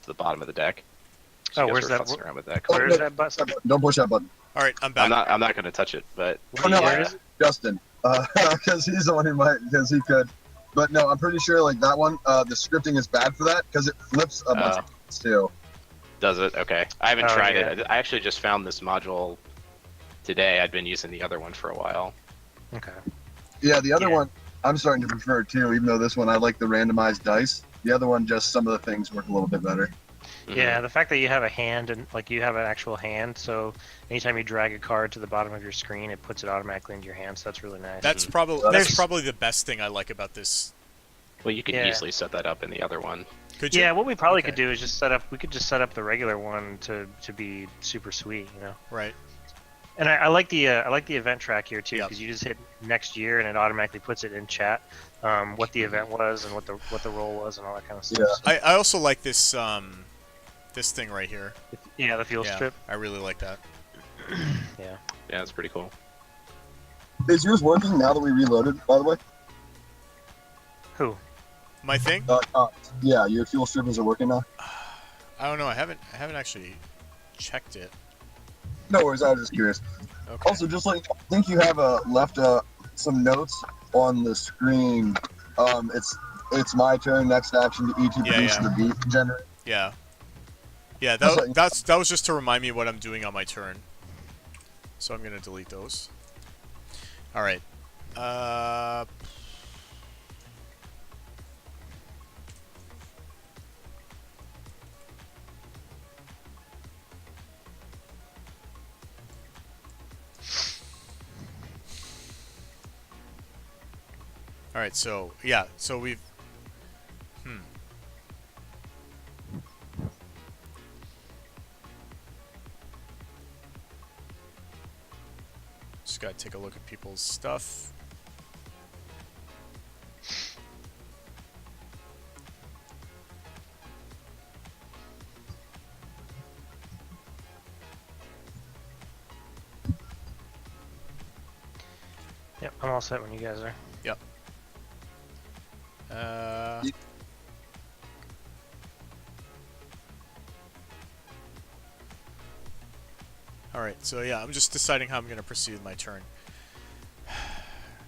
to the bottom of the deck. So oh, where's that? Around with that Where's that button? Don't push that button. All right, I'm back. I'm not going to touch it, but Where is it? Justin, because he's the one who might, because he could. But no, I'm pretty sure like that one, the scripting is bad for that because it flips a bunch of things too. Does it? Okay. I haven't tried it. I actually just found this module today. I'd been using the other one for a while. Okay. Yeah, the other one I'm starting to prefer too, even though this one I like the randomized dice. The other one, just some of the things work a little bit better. Yeah, the fact that you have a hand and like you have an actual hand, so anytime you drag a card to the bottom of your screen, it puts it automatically into your hand. So that's really nice. That's probably the best thing I like about this. Well, you could easily set that up in the other one. Could you? Yeah, what we probably could do is just set up. We could just set up the regular one to be super sweet, you know. Right. And I like the event track here too, because you just hit next year and it automatically puts it in chat, what the event was and what the role was and all that kind of stuff. Yeah. I also like this this thing right here. Yeah, the fuel strip. I really like that. Yeah. Yeah, it's pretty cool. Is yours working now that we reloaded, by the way? Who? My thing? Yeah, your fuel strippers are working now. I don't know. I haven't actually checked it. No worries. I was just curious. Okay. Also, just like I think you have left some notes on the screen. It's my turn. Next action to produce the beef generator. Yeah. Yeah. That was just to remind me what I'm doing on my turn. So I'm gonna delete those. All right. Alright, so, yeah, so we've... Just gotta take a look at people's stuff. Yep, I'm all set when you guys are. Yep. Alright, so yeah, I'm just deciding how I'm going to proceed with my turn.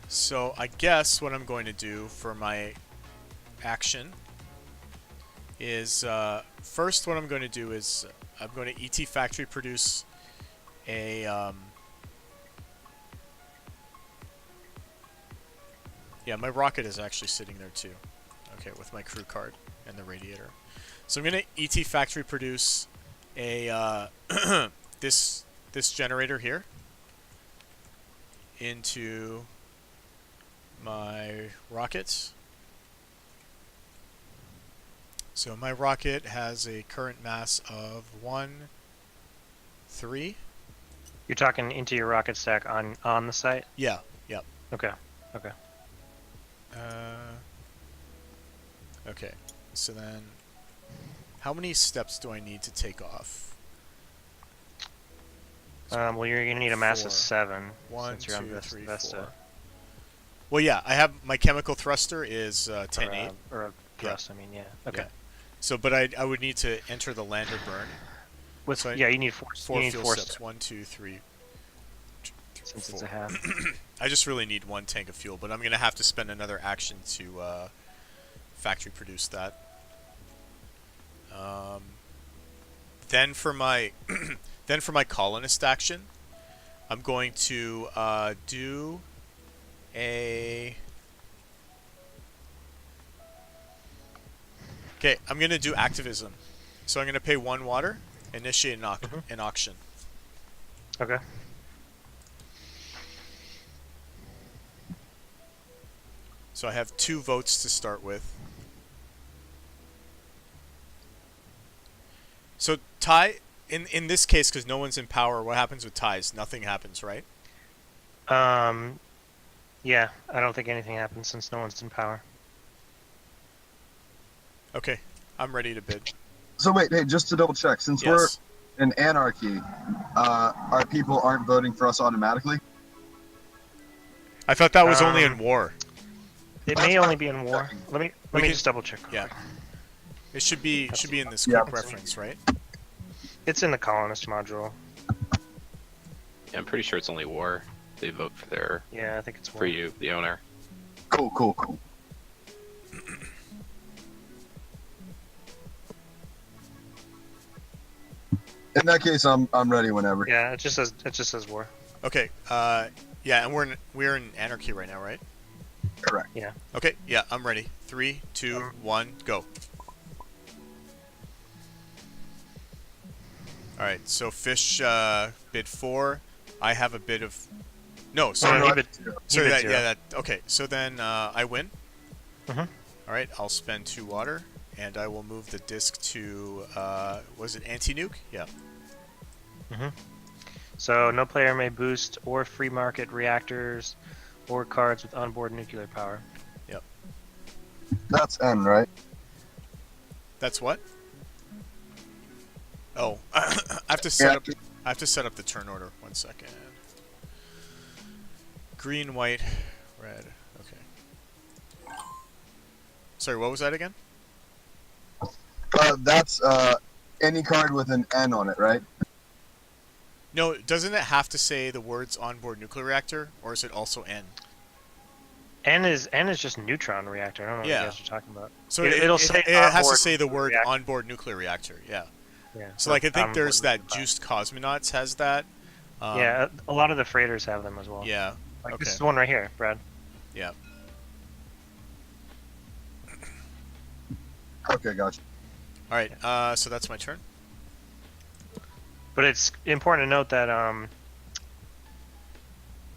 So I guess what I'm going to do for my action is, first what I'm going to do is I'm going to ET factory produce a, yeah, my rocket is actually sitting there too. Okay, with my crew card and the radiator. So I'm gonna ET factory produce a this generator here into my rockets. So my rocket has a current mass of 1.3. You're talking into your rocket stack on the site? Yeah. Yep. Okay. Okay. Okay, so then how many steps do I need to take off? Well, you're going to need a mass of 7. 1, 2, 3, 4. Vesta. Well, yeah, I have my chemical thruster is 10-8. Or a thrust, I mean, yeah. Okay. Yeah. So, but I would need to enter the lander burn. So you need 4 fuel steps. 1, 2, 3. Since 4. it's a half. I just really need 1 tank of fuel, but I'm gonna have to spend another action to factory produce that. Then for my colonist action, I'm going to do a. Okay, I'm gonna do activism. So I'm gonna pay 1 water, initiate an auction. Okay. So I have 2 votes to start with. So tie, in this case, because no one's in power, what happens with ties? Nothing happens, right? Yeah, I don't think anything happens since no one's in power. Okay, I'm ready to bid. So wait, hey, just to double check, since we're in anarchy, our people aren't voting for us automatically? I thought that was only in war. It may only be in war. Let me just double check. Yeah. It should be in this Yeah. quick reference, right? It's in the colonist module. Yeah, I'm pretty sure it's only war. They vote for their Yeah, I think it's for one. you, the owner. Cool. In that case, I'm ready whenever. Yeah, it just says war. Okay. Yeah, and we're in anarchy right now, right? Correct. Yeah. Okay. Yeah, I'm ready. 3, 2, 1, go. All right. So fish bid 4. I have a bid of. No, sorry. he bid Sorry. That, 0. yeah. That. Okay. So then I win. Mhm. All right. I'll spend 2 water, and I will move the disc to. Was it anti-nuke? Yeah. So no player may boost or free market reactors or cards with onboard nuclear power. That's N, right? That's what? Oh, I have to set Yeah. up. I have to set up the turn order. 1 second. Green, white, red. Okay. Sorry, what was that again? That's any card with an N on it, right? No, doesn't it have to say the words onboard nuclear reactor, or is it also N? N is just neutron reactor. I don't know what Yeah. you guys are talking about. So It'll say it has to onboard say the nuclear word reactor. onboard nuclear reactor. Yeah. Yeah. So like I think onboard there's that nuclear power. juiced cosmonauts has that. Yeah, a lot of the freighters have them as well. Yeah. Like Okay. this is one right here, Brad. Yeah. Okay, gotcha. All right. So that's my turn. But it's important to note that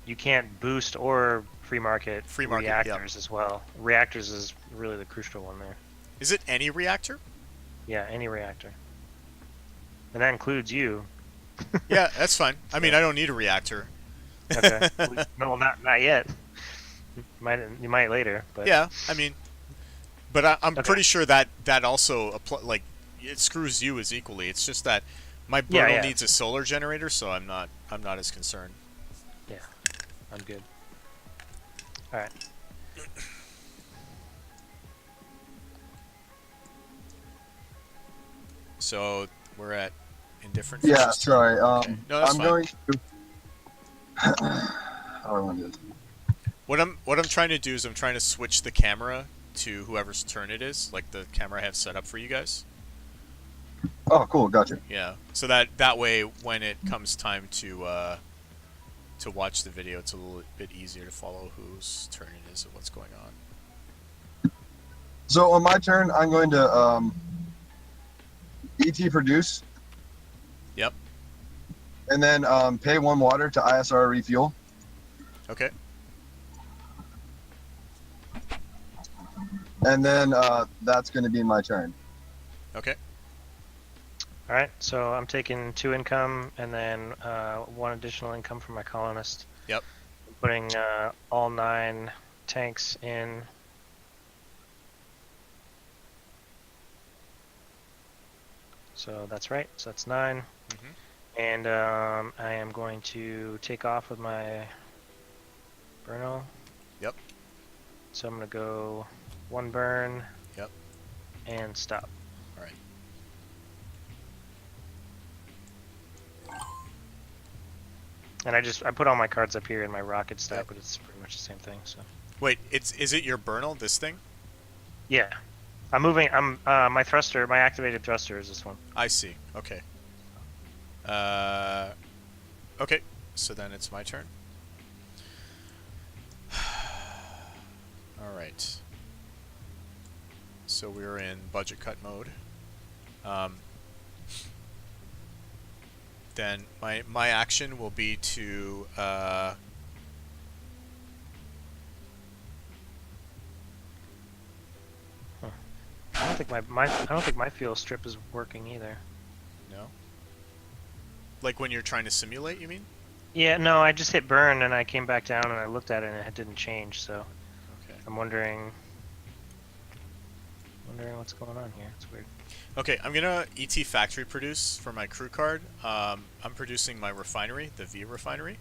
you can't boost or free market reactors as well. Reactors is really the crucial one there. Is it any reactor? Yeah, any reactor. And that includes you. Yeah, that's fine. I mean, I don't need a reactor. Okay. No, not yet. You might later, but Yeah, I mean, but I'm Okay. pretty sure that also like it screws you as equally. It's just that my Yeah, Burnal yeah. needs a solar generator, so I'm not as concerned. I'm good. All right. So we're at indifferent. Yeah, Fishes. sorry. Okay. No, that's I'm fine. going to. How do I want to do this? What I'm trying to do is I'm trying to switch the camera to whoever's turn it is, like the camera I have set up for you guys. Oh, cool. Gotcha. Yeah. So that way, when it comes time to watch the video, it's a little bit easier to follow whose turn it is and what's going on. So on my turn, I'm going to ET produce. Yep. And then pay 1 water to ISR refuel. Okay. And then that's going to be my turn. Okay. All right. So I'm taking 2 income and then 1 additional income from my colonist. Yep. Putting all 9 tanks in. So that's right. So that's 9. Mhm. And I am going to take off with my Burno. Yep. So I'm going to go 1 burn. Yep. And stop. All right. And I put all my cards up here in my rocket stack, Yep. but it's pretty much the same thing. So Wait, is it your Burnal, this thing? yeah, I'm moving. My thruster, my activated thruster is this one. I see. Okay. Okay. So then it's my turn. All right. So we're in budget cut mode. Then my action will be to I don't think I don't think my fuel strip is working either. no. Like when you're trying to simulate, you mean? Yeah, no, I just hit burn and I came back down and I looked at it and it didn't change. So Okay. I'm wondering what's going on here. It's weird. Okay, I'm gonna ET factory produce for my crew card. I'm producing my refinery, the V refinery.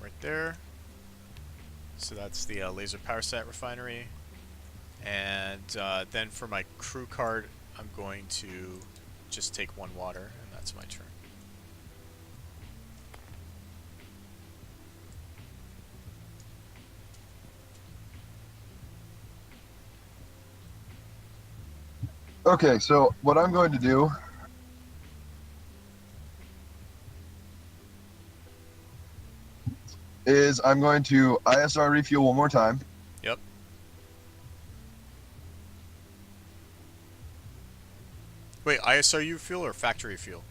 Right there. So that's the laser power set refinery. And then for my crew card, I'm going to just take 1 water, and that's my turn. Okay, so what I'm going to do is I'm going to ISR refuel one more time. Yep. Wait, ISRU fuel or factory fuel?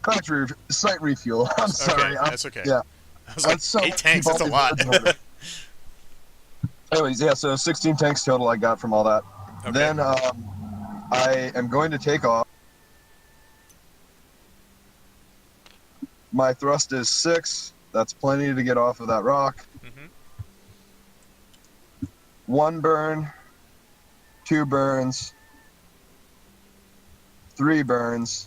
Factory site refuel. I'm sorry. Okay, that's okay. Yeah. I was like, so 8 tanks, keep that's a all lot. these words in order. Anyways, yeah, so 16 tanks total I got from all that. Okay. Then I am going to take off. My thrust is 6. That's plenty to get off of that rock. Mm-hmm. 1 burn, 2 burns, 3 burns,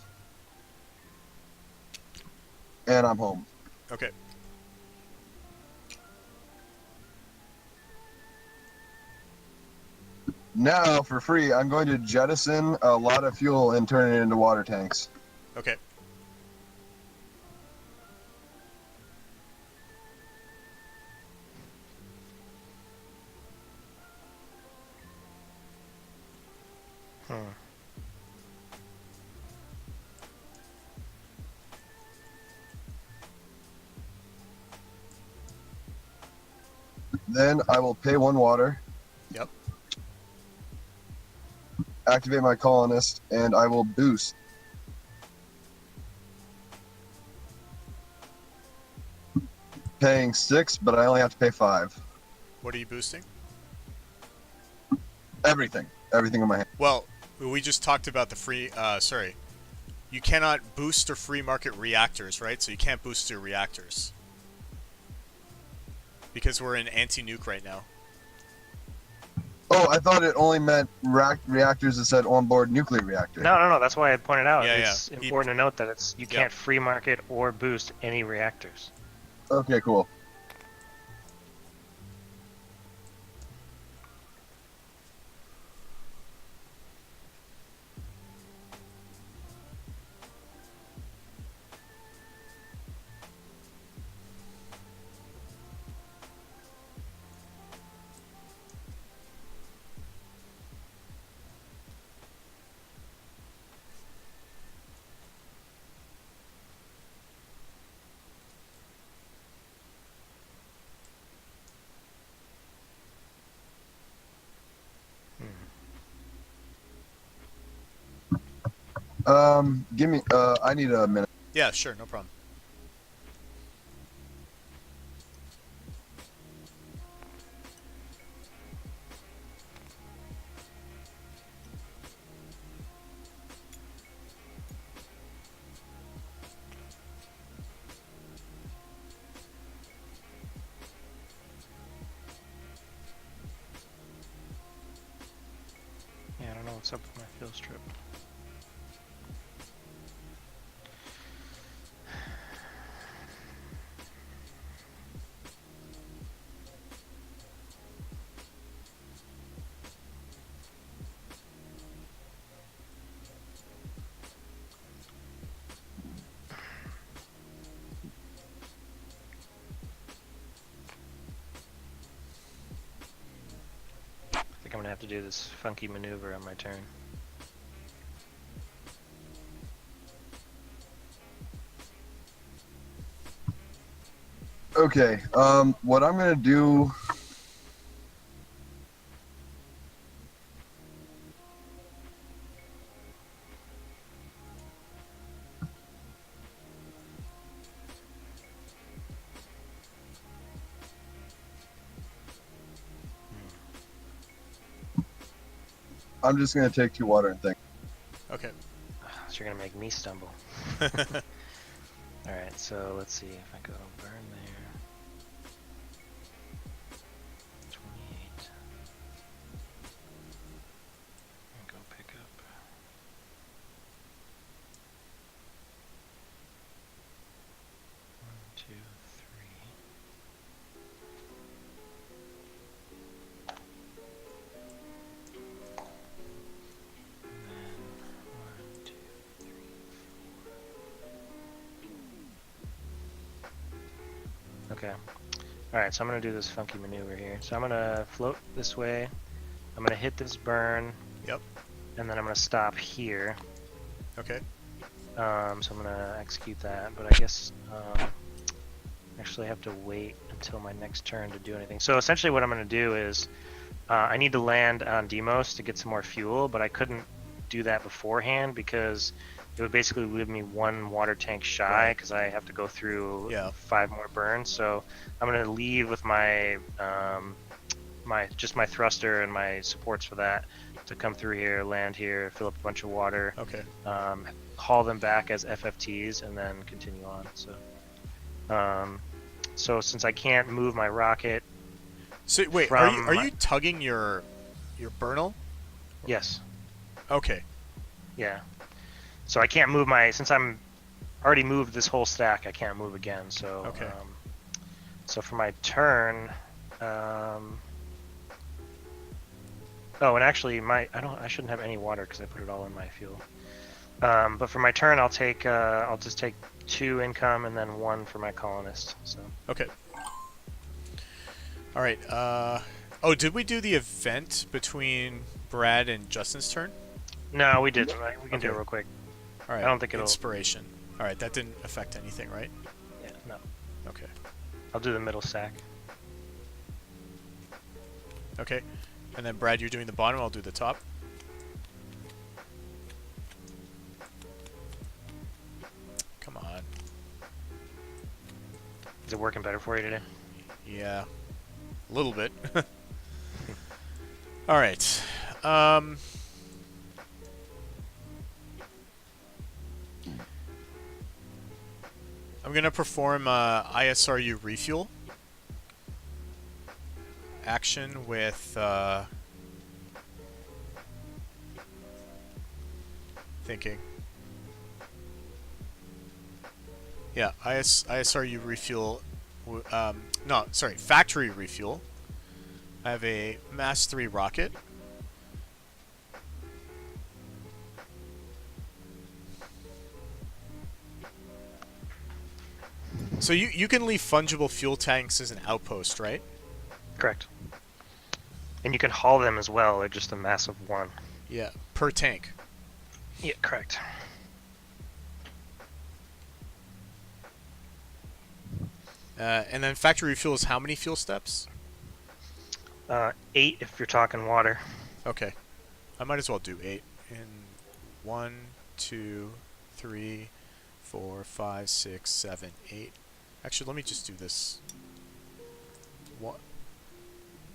and I'm home. Okay. Now, for free, I'm going to jettison a lot of fuel and turn it into water tanks. Okay. Then I will pay 1 water. Yep. Activate my colonist, and I will boost. Paying 6, but I only have to pay 5. What are you boosting? Everything. Everything in my hand. Well, we just talked about the free, sorry. You cannot boost or free market reactors, right? So you can't boost your reactors. Because we're in anti-nuke right now. Oh, I thought it only meant reactors that said onboard nuclear reactor. No. That's why I pointed out. Yeah, It's important to note that you can't free market or boost any reactors. Okay, cool. Give me, I need a minute. Yeah, sure, no problem. Yeah, I don't know what's up with my fuel strip. I think I'm gonna have to do this funky maneuver on my turn. Okay, what I'm gonna do... I'm just gonna take 2 water and think. Okay. So you're gonna make me stumble. Alright, so let's see if I go burn there. 28. And go pick up. One, two, three. Okay. All right, so I'm gonna do this funky maneuver here. So I'm gonna float this way. I'm gonna hit this burn. Yep. And then I'm gonna stop here. Okay. So I'm gonna execute that, but I guess actually I have to wait until my next turn to do anything. So essentially, what I'm gonna do is I need to land on Demos to get some more fuel, but I couldn't do that beforehand because it would basically leave me one water tank shy because I have to go through 5 more burns. So I'm gonna leave with my my thruster and my supports for that to come through here, land here, fill up a bunch of water. Okay. Haul them back as FFTs and then continue on. So since I can't move my rocket. So wait, are you tugging your burnel? Yes. Okay. Yeah. So I can't move since I'm already moved this whole stack, I can't move again. So okay. So for my turn, oh, and actually I shouldn't have any water because I put it all in my fuel. But for my turn, I'll just take 2 income and then 1 for my colonist. So. Okay. All right. Oh, did we do the event between Brad and Justin's turn? No, we didn't. We can do it real quick. All right. I don't think it'll. Inspiration. All right. That didn't affect anything, right? Yeah. No. Okay. I'll do the middle stack. Okay. And then Brad, you're doing the bottom. I'll do the top. Come on. Is it working better for you today? Yeah. A little bit. All right. I'm going to perform ISRU refuel action with thinking. Yeah, ISRU refuel. No, sorry, factory refuel. I have a Mass 3 rocket. So you can leave fungible fuel tanks as an outpost, right? Correct. And you can haul them as well. They're just a mass of 1. Yeah, per tank. Yeah, correct. And then factory refuel is how many fuel steps? 8 if you're talking water. Okay. I might as well do 8. In 1, 2, 3, 4, 5, 6, 7, 8. Actually, let me just do this. What?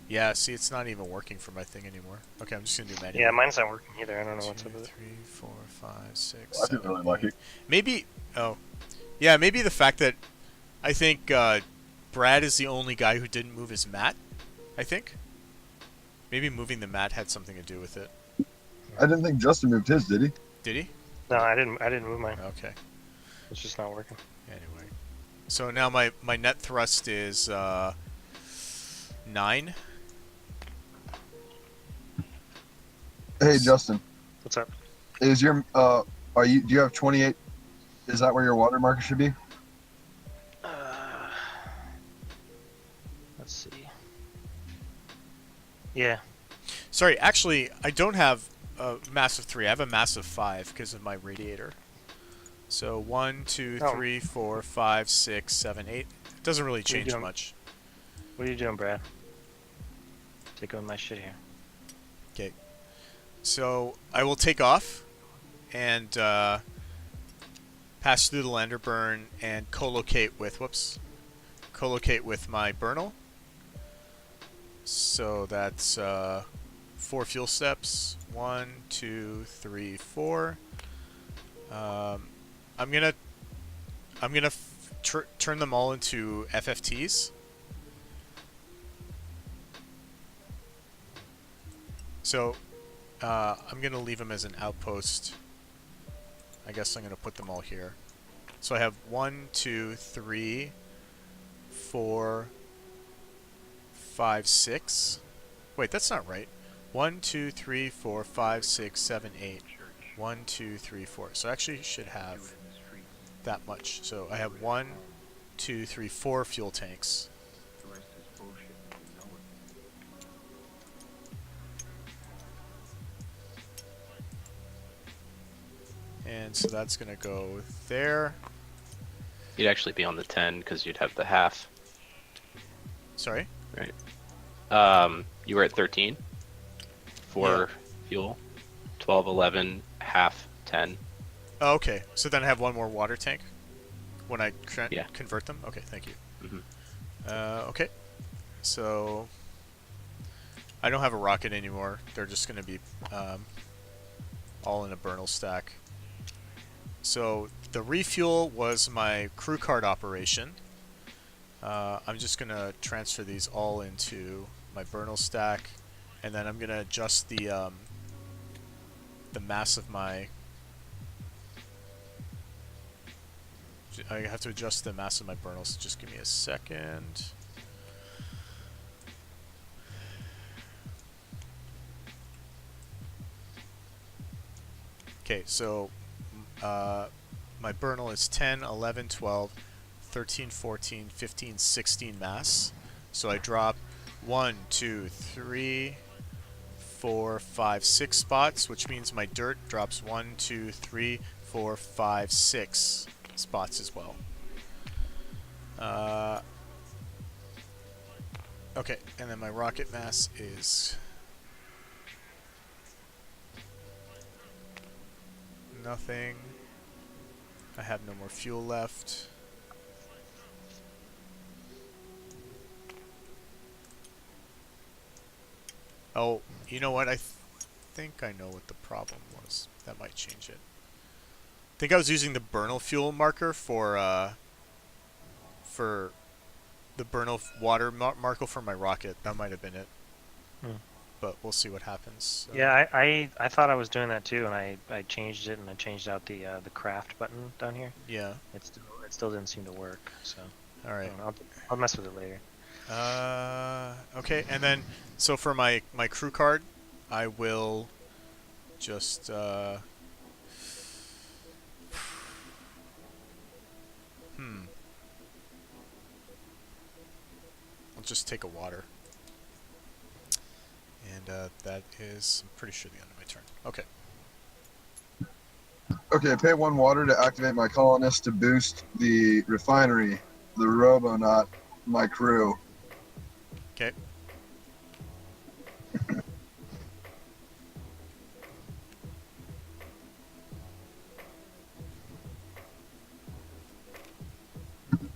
Yeah, see, it's not even working for my thing anymore. Okay, I'm just gonna do manual. Yeah, mine's not working either. I don't know what's up with it. 3, 4, 5, 6. I feel really lucky. Maybe. Oh, yeah. Maybe the fact that I think Brad is the only guy who didn't move his mat. I think. Maybe moving the mat had something to do with it. I didn't think Justin moved his, did he? Did he? No, I didn't move mine. Okay. It's just not working. Anyway, so now my net thrust is 9. Hey, Justin. What's up? Is your do you have 28? Is that where your water marker should be? Let's see. Yeah. Sorry, actually, I don't have a massive 3. I have a massive 5 because of my radiator. So 1, 2, 3, 4, 5, 6, 7, 8. It doesn't really change much. What are you doing, Brad? Taking my shit here. Okay. So I will take off and pass through the lander burn and co-locate with my burnel. So that's 4 fuel steps. 1, 2, 3, 4. I'm gonna turn them all into FFTs. So I'm gonna leave them as an outpost. I guess I'm gonna put them all here. So I have 1, 2, 3, 4, 5, 6. Wait, that's not right. 1, 2, 3, 4, 5, 6, 7, 8. 1, 2, 3, 4. So I actually should have that much. So I have 1, 2, 3, 4 fuel tanks. The rest is bullshit. You know it. And so that's going to go there. You'd actually be on the 10 because you'd have the half. Sorry? Right. You were at 13 for fuel. 12, 11, half, 10. Oh, okay. So then I have one more water tank when I Yeah. convert them? Okay, thank you. Mm-hmm. Okay. So I don't have a rocket anymore. They're just going to be all in a Bernal stack. So the refuel was my crew card operation. I'm just going to transfer these all into my Bernal stack, and then I'm going to adjust the mass of my... I have to adjust the mass of my Bernals. Just give me a second. Okay, so my Bernal is 10, 11, 12, 13, 14, 15, 16 mass. So I drop 1, 2, 3, 4, 5, 6 spots, which means my dirt drops 1, 2, 3, 4, 5, 6 spots as well. Okay, and then my rocket mass is nothing. I have no more fuel left. Oh, you know what? I think I know what the problem was. That might change it. I think I was using the Bernal fuel marker for the Bernal water marker for my rocket. That might have been it. But we'll see what happens. Yeah, I thought I was doing that too, and I changed it, and I changed out the craft button down here. Yeah. It still didn't seem to work. So All right. I'll mess with it later. Okay, and then so for my crew card, I will just I'll just take a water. And that is, I'm pretty sure, the end of my turn. Okay. Okay, pay 1 water to activate my colonist to boost the refinery, the Robonaut, my crew. Okay.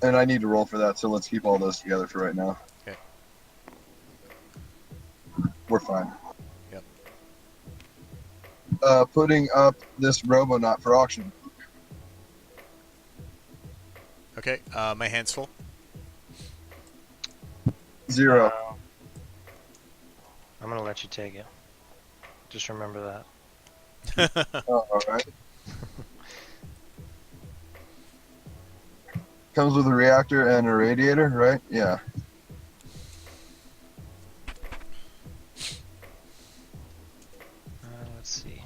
And I need to roll for that, so let's keep all those together for right now. Okay. We're fine. Yep. Putting up this Robonaut for auction. Okay, my hand's full. 0. I'm gonna let you take it. Just remember Oh, alright. Comes with a reactor and a radiator, right? Yeah. Let's see.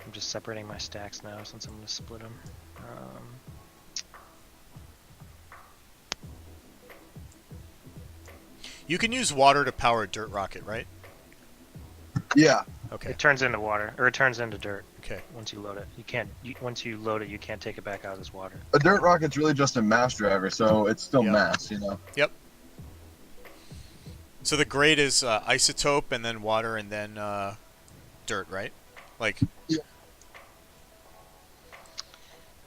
I'm just separating my stacks now since I'm gonna split them. You can use water to power a dirt rocket, right? Yeah. Okay. It turns into water, or it turns into dirt. Okay. Once you load it, you can't. Once you load it, you can't take it back out as water. A dirt rocket's really just a mass driver, so it's still Yep. mass, you know? Yep. So the grade is isotope, and then water, and then dirt, right? Like. Yeah.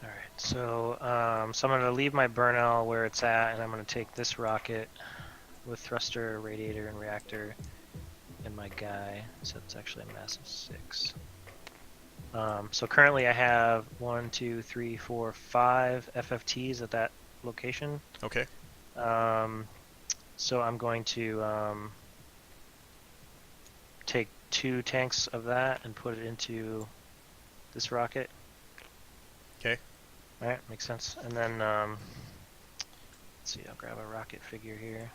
All right. So, so I'm gonna leave my Bernal where it's at, and I'm gonna take this rocket with thruster, radiator, and reactor, and my guy. So it's actually a mass of 6. So currently I have 1, 2, 3, 4, 5 FFTs at that location. Okay. So I'm going to take 2 tanks of that and put it into this rocket. Okay. All right, makes sense. And then let's see, I'll grab a rocket figure here.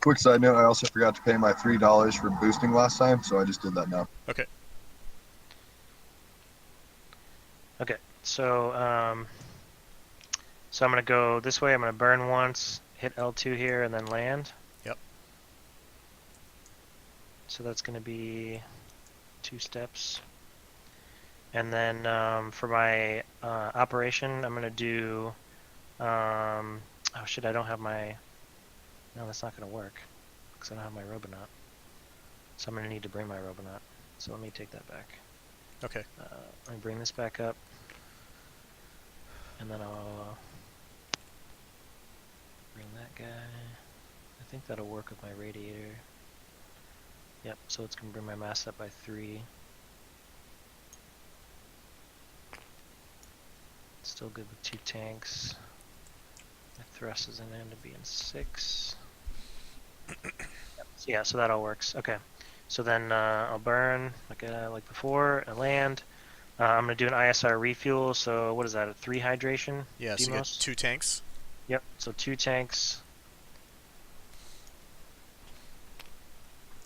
Quick side note, I also forgot to pay my $3 for boosting last time, so I just did that now. Okay. Okay, so I'm gonna go this way. I'm gonna burn once, hit L2 here, and then land. Yep. So that's gonna be 2 steps. And then for my operation, I'm gonna do. Oh shit! I don't have my. No, that's not gonna work because I don't have my Robonaut. So I'm gonna need to bring my Robonaut. So let me take that back. Okay. Let me bring this back up, and then I'll bring that guy. I think that'll work with my radiator. Yep, so it's gonna bring my mass up by 3. Still good with 2 tanks. My thrust is gonna end up being 6. Yep. So yeah, so that all works. Okay, so then I'll burn like before. I land. I'm gonna do an ISR refuel. So what is that? A 3 hydration? Yeah, so you get Demos? 2 tanks. Yep. So 2 tanks.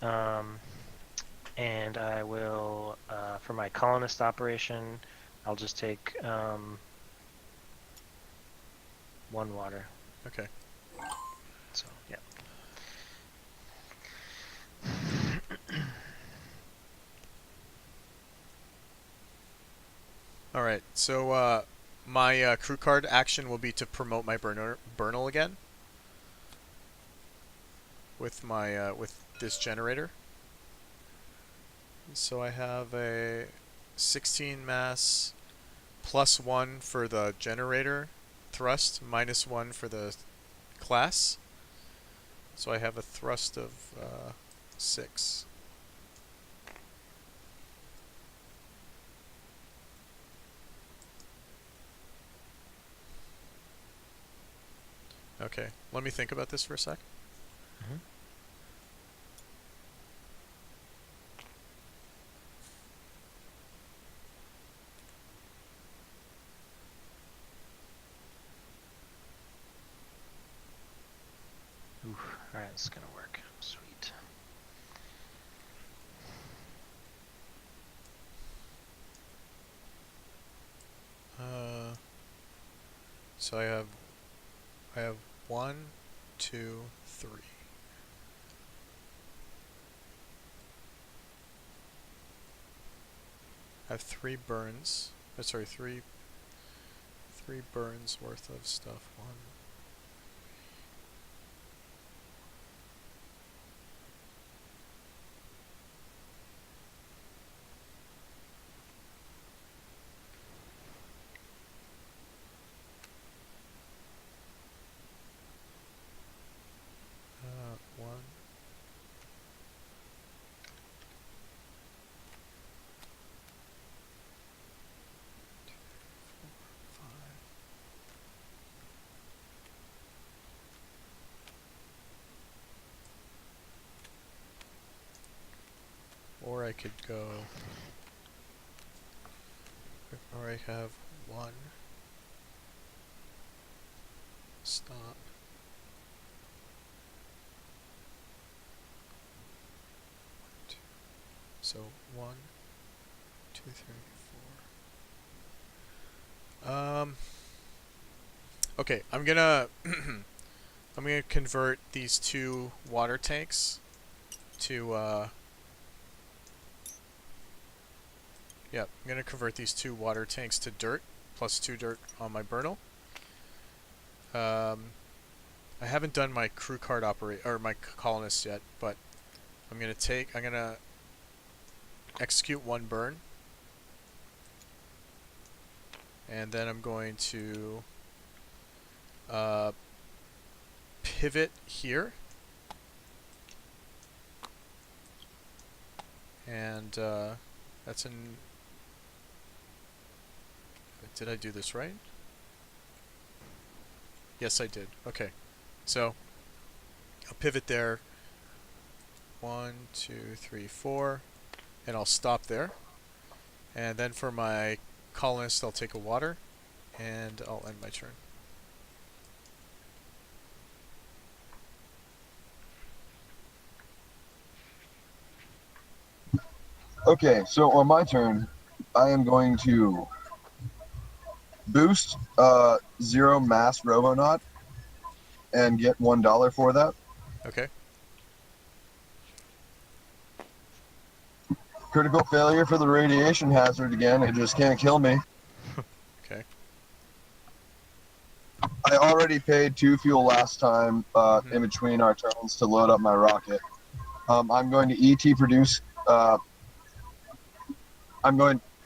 And I will for my colonist operation, I'll just take 1 water. Okay. So yeah. All right. So my crew card action will be to promote my Burnal again with my with this generator. So I have a 16 mass +1 for the generator thrust, -1 for the class. So I have a thrust of 6. Okay, let me think about this for a sec. Mhm. Oof. All right, this is gonna work. Sweet. So I have 1, 2, 3. I have 3 burns. Sorry, three burns worth of stuff. 1. One. Or I could go, or I have 1, stop, two. So 1, 2, 3, 4. Okay, I'm gonna I'm gonna convert these 2 water tanks to yeah, I'm gonna convert these 2 water tanks to dirt, +2 dirt on my Burnal. I haven't done my crew card my colonist yet, but I'm gonna execute 1 burn, and then I'm going to pivot here, and that's an. Did I do this right? Yes, I did. Okay, so I'll pivot there. 1, 2, 3, 4, and I'll stop there. And then for my colonist, I'll take a water, and I'll end my turn. Okay, so on my turn, I am going to boost 0 mass Robonaut and get $1 for that. Okay. Critical failure for the radiation hazard again. It just can't kill me. Okay. I already paid 2 fuel last time in between our turns to load up my rocket. I'm going to ET produce.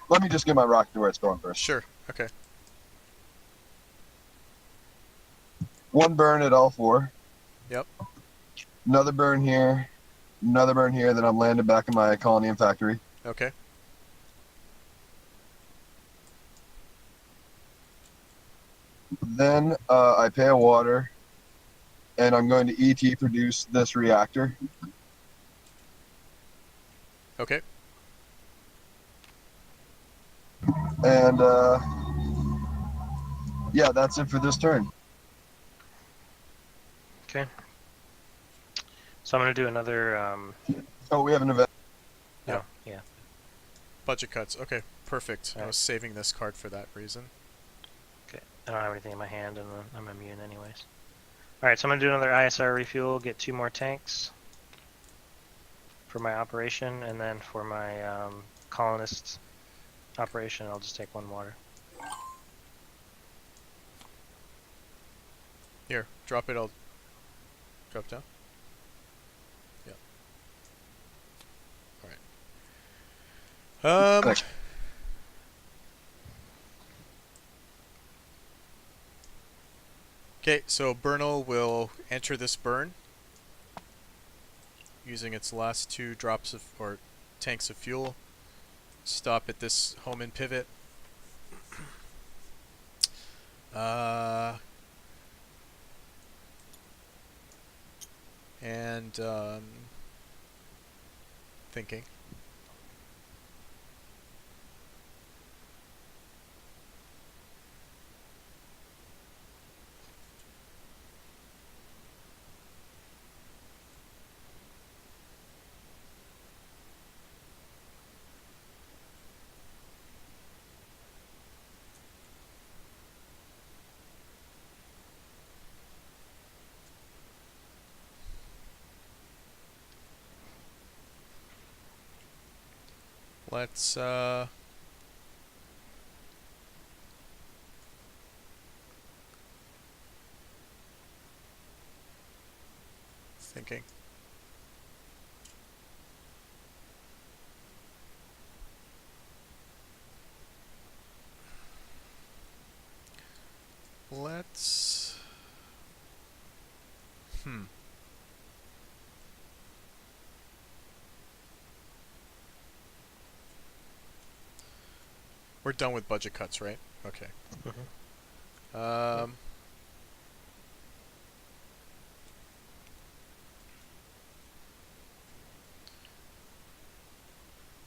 Let me just get my rocket to where it's going first. Sure. Okay. 1 burn at all 4. Yep. Another burn here. Another burn here. Then I'm landed back in my colony and factory. Okay. Then I pay a water, and I'm going to ET produce this reactor. Okay. And yeah, that's it for this turn. Okay. So I'm gonna do another. Oh, we have an event. No, yeah. Budget cuts. Okay. Perfect. I Alright. was saving this card for that reason. Okay. I don't have anything in my hand, and I'm immune anyways. All right. So I'm gonna do another ISR refuel. Get 2 more tanks for my operation, and then for my colonist operation, I'll just take 1 water. Here, drop it. I'll drop down. Yeah. All right. Thanks. Okay, so Bernal will enter this burn using its last 2 drops of or tanks of fuel. Stop at this home and pivot. And thinking. Let's thinking. Let's We're done with budget cuts, right? Okay.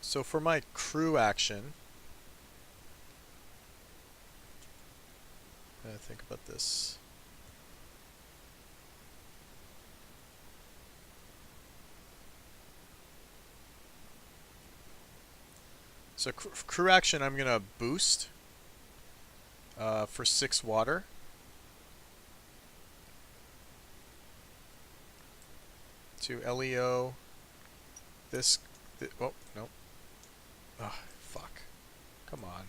So for my crew action, I gotta think about this. So crew action, I'm gonna boost for 6 water. To LEO. Oh, no. Oh, fuck. Come on.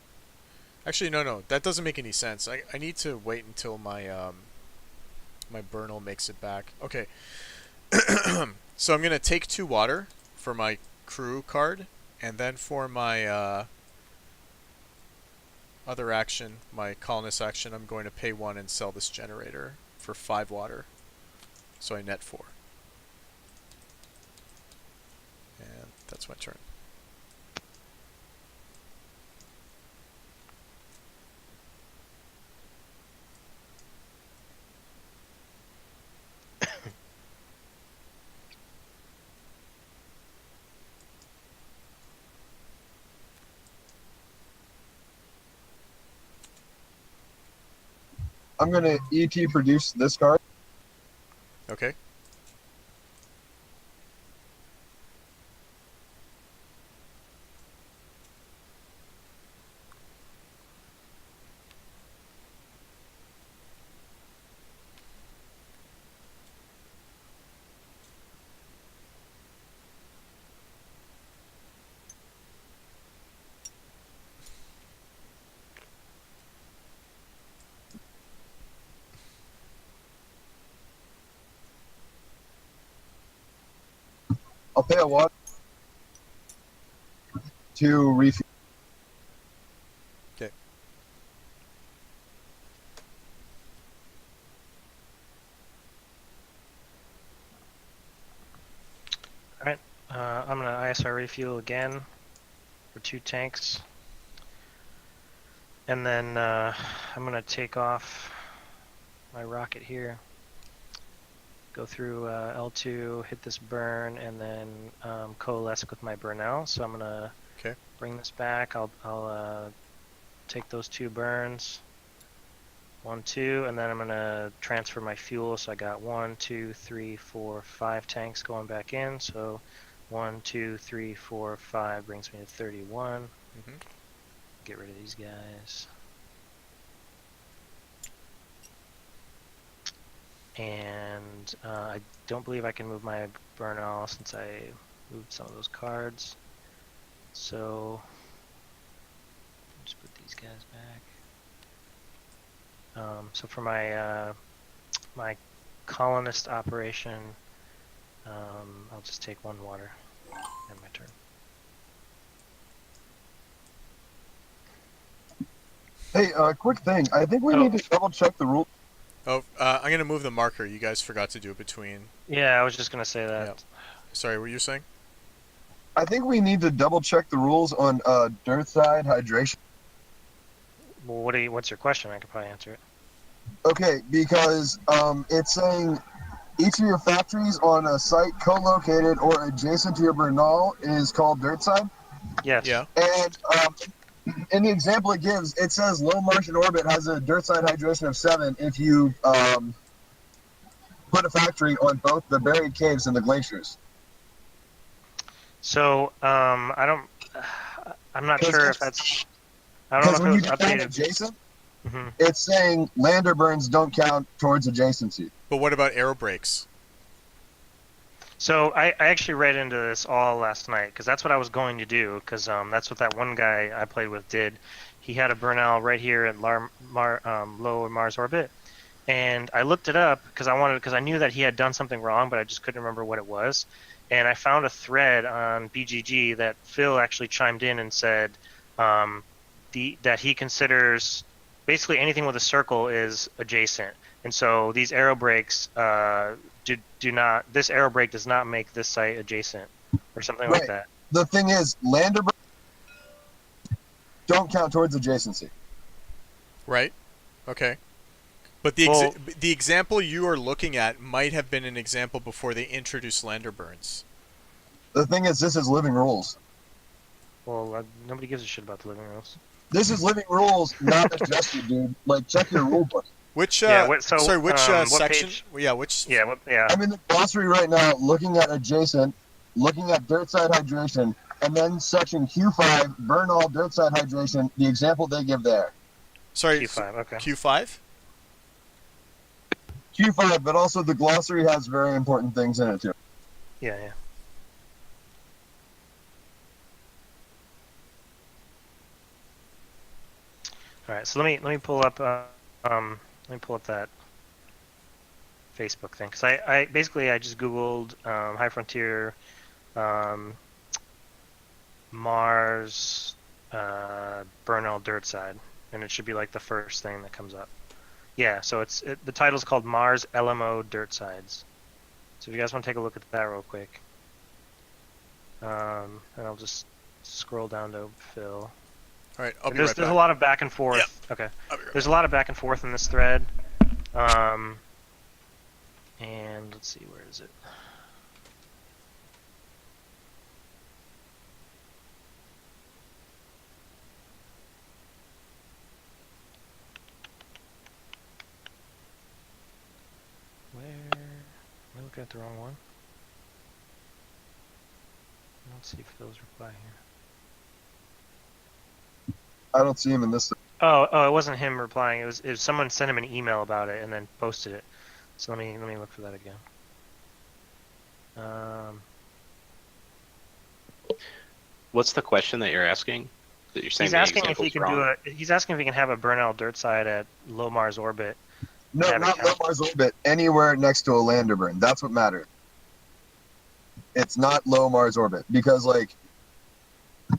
Actually, no. That doesn't make any sense. I need to wait until my my Bernal makes it back. Okay. So I'm gonna take 2 water for my crew card, and then for my other action, my colonist action, I'm going to pay 1 and sell this generator for 5 water. So I net 4. And that's my turn. I'm going to ET produce this card. Okay. I'll pay a watt to refuel. Okay. Alright, I'm gonna ISR refuel again for 2 tanks. And then I'm gonna take off my rocket here, go through L2, hit this burn, and then coalesce with my Burnell. So I'm gonna bring this back. I'll take those 2 burns, 1, 2, and then I'm gonna transfer my fuel. So I got 1, 2, 3, 4, 5 tanks going back in. So 1, 2, 3, 4, 5 brings me to 31. Mm-hmm. Get rid of these guys. And I don't believe I can move my Burnell since I moved some of those cards. So just put these guys back. So for my my colonist operation, I'll just take 1 water and my turn. Hey, quick thing. I think we need to double check the rule. Oh, I'm gonna move the marker. You guys forgot to do it between. Yeah, I was just gonna say that. Yeah. Sorry, what were you saying? I think we need to double check the rules on dirt side hydration. Well, what's your question? I could probably answer it. Okay, because it's saying each of your factories on a site co-located or adjacent to your Bernal is called dirt side. Yes. Yeah. And in the example it gives, it says low Martian orbit has a dirt side hydration of 7 if you put a factory on both the buried caves and the glaciers. So I'm not sure if that's. I don't know if when it you was define updated. adjacent, Mhm. it's saying lander burns don't count towards adjacency. But what about aero brakes? So I actually read into this all last night because that's what I was going to do because that's what that one guy I played with did. He had a Burnell right here at low Mars orbit, and I looked it up because I knew that he had done something wrong, but I just couldn't remember what it was. And I found a thread on BGG that Phil actually chimed in and said that he considers basically anything with a circle is adjacent, and so these aero brakes do not. This aero brake does not make this site adjacent, or something like that. The thing is, lander burns don't count towards adjacency. Right. Okay. But the example you are looking at might have been an example before they introduced lander burns. The thing is, this is living rules. Well, nobody gives a shit about the living rules. This is living rules, not adjusted, dude. Like, check your rule book. Which what section? page? Yeah, which? Yeah, I'm in the glossary right now, looking at adjacent, looking at dirt side hydration, and then section Q5, burn all dirt side hydration. The example they give there. Sorry, Q5. Okay. Q5. Q5, but also the glossary has very important things in it too. Yeah. All right, so let me pull up that Facebook thing because I basically just googled High Frontier Mars Burnell dirt side, and it should be like the first thing that comes up. Yeah, so the title's called Mars LMO Dirt Sides. So if you guys want to take a look at that real quick, and I'll just scroll down to Phil. All right, I'll be There's right back. a lot of back and forth. Yeah. Okay. I'll be right There's back. a lot of back and forth in this thread. And let's see, where is it? Where? Am I looking at the wrong one? Let's see Phil's reply here. I don't see him in this. Oh, it wasn't him replying. It was someone sent him an email about it and then posted it. So let me look for that again. What's the question that you're asking? That you're saying He's the asking if he example's can wrong? He's asking if he can have a Burnell dirt side at low Mars orbit. No, Have it not count. low Mars orbit. Anywhere next to a lander burn. That's what matters. it's not low Mars orbit because like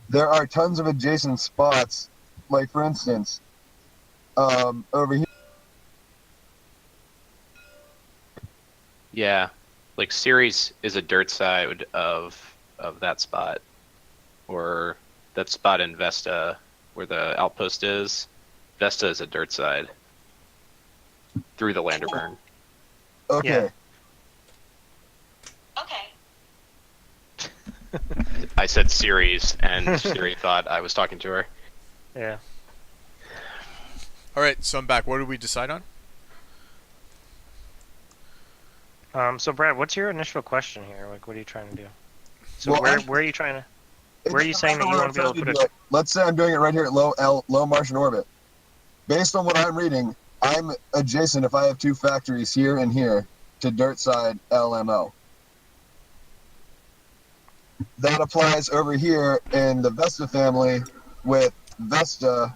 there are tons of adjacent spots. Like for instance, over here. Yeah, like Ceres is a dirt side of that spot, or that spot in Vesta where the outpost is. Vesta is a dirt side through the lander burn. Okay. Yeah. Okay. I said Ceres, and Siri thought I was talking to her. Yeah. All right, so I'm back. What did we decide on? So Brad, what's your initial question here? Like, what are you trying to do? So Well, where are you trying to? It Where are you doesn't saying that matter you where want to be I'm able to trying put do it? it. Let's say I'm doing it right here at low Martian orbit. Based on what I'm reading, I'm adjacent if I have two factories here and here to dirt side LMO. That applies over here in the Vesta family with Vesta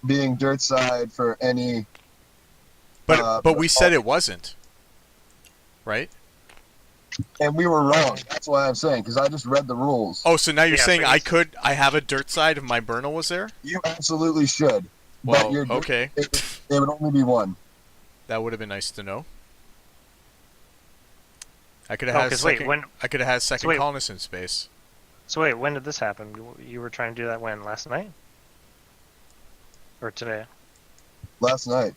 being dirt side for any. But we said it wasn't, right? And we were wrong. That's why I'm saying, because I just read the rules. Oh, so now you're Yeah, saying so I have a dirt side if my Bernal was there? You absolutely should. Well, but your okay. it would only be one. That would have been nice to know. I could Oh, have had 'cause wait, second. when- I could have had second wait. colonist in space. So wait, when did this happen? You were trying to do that when? Last night? Or today? Last night.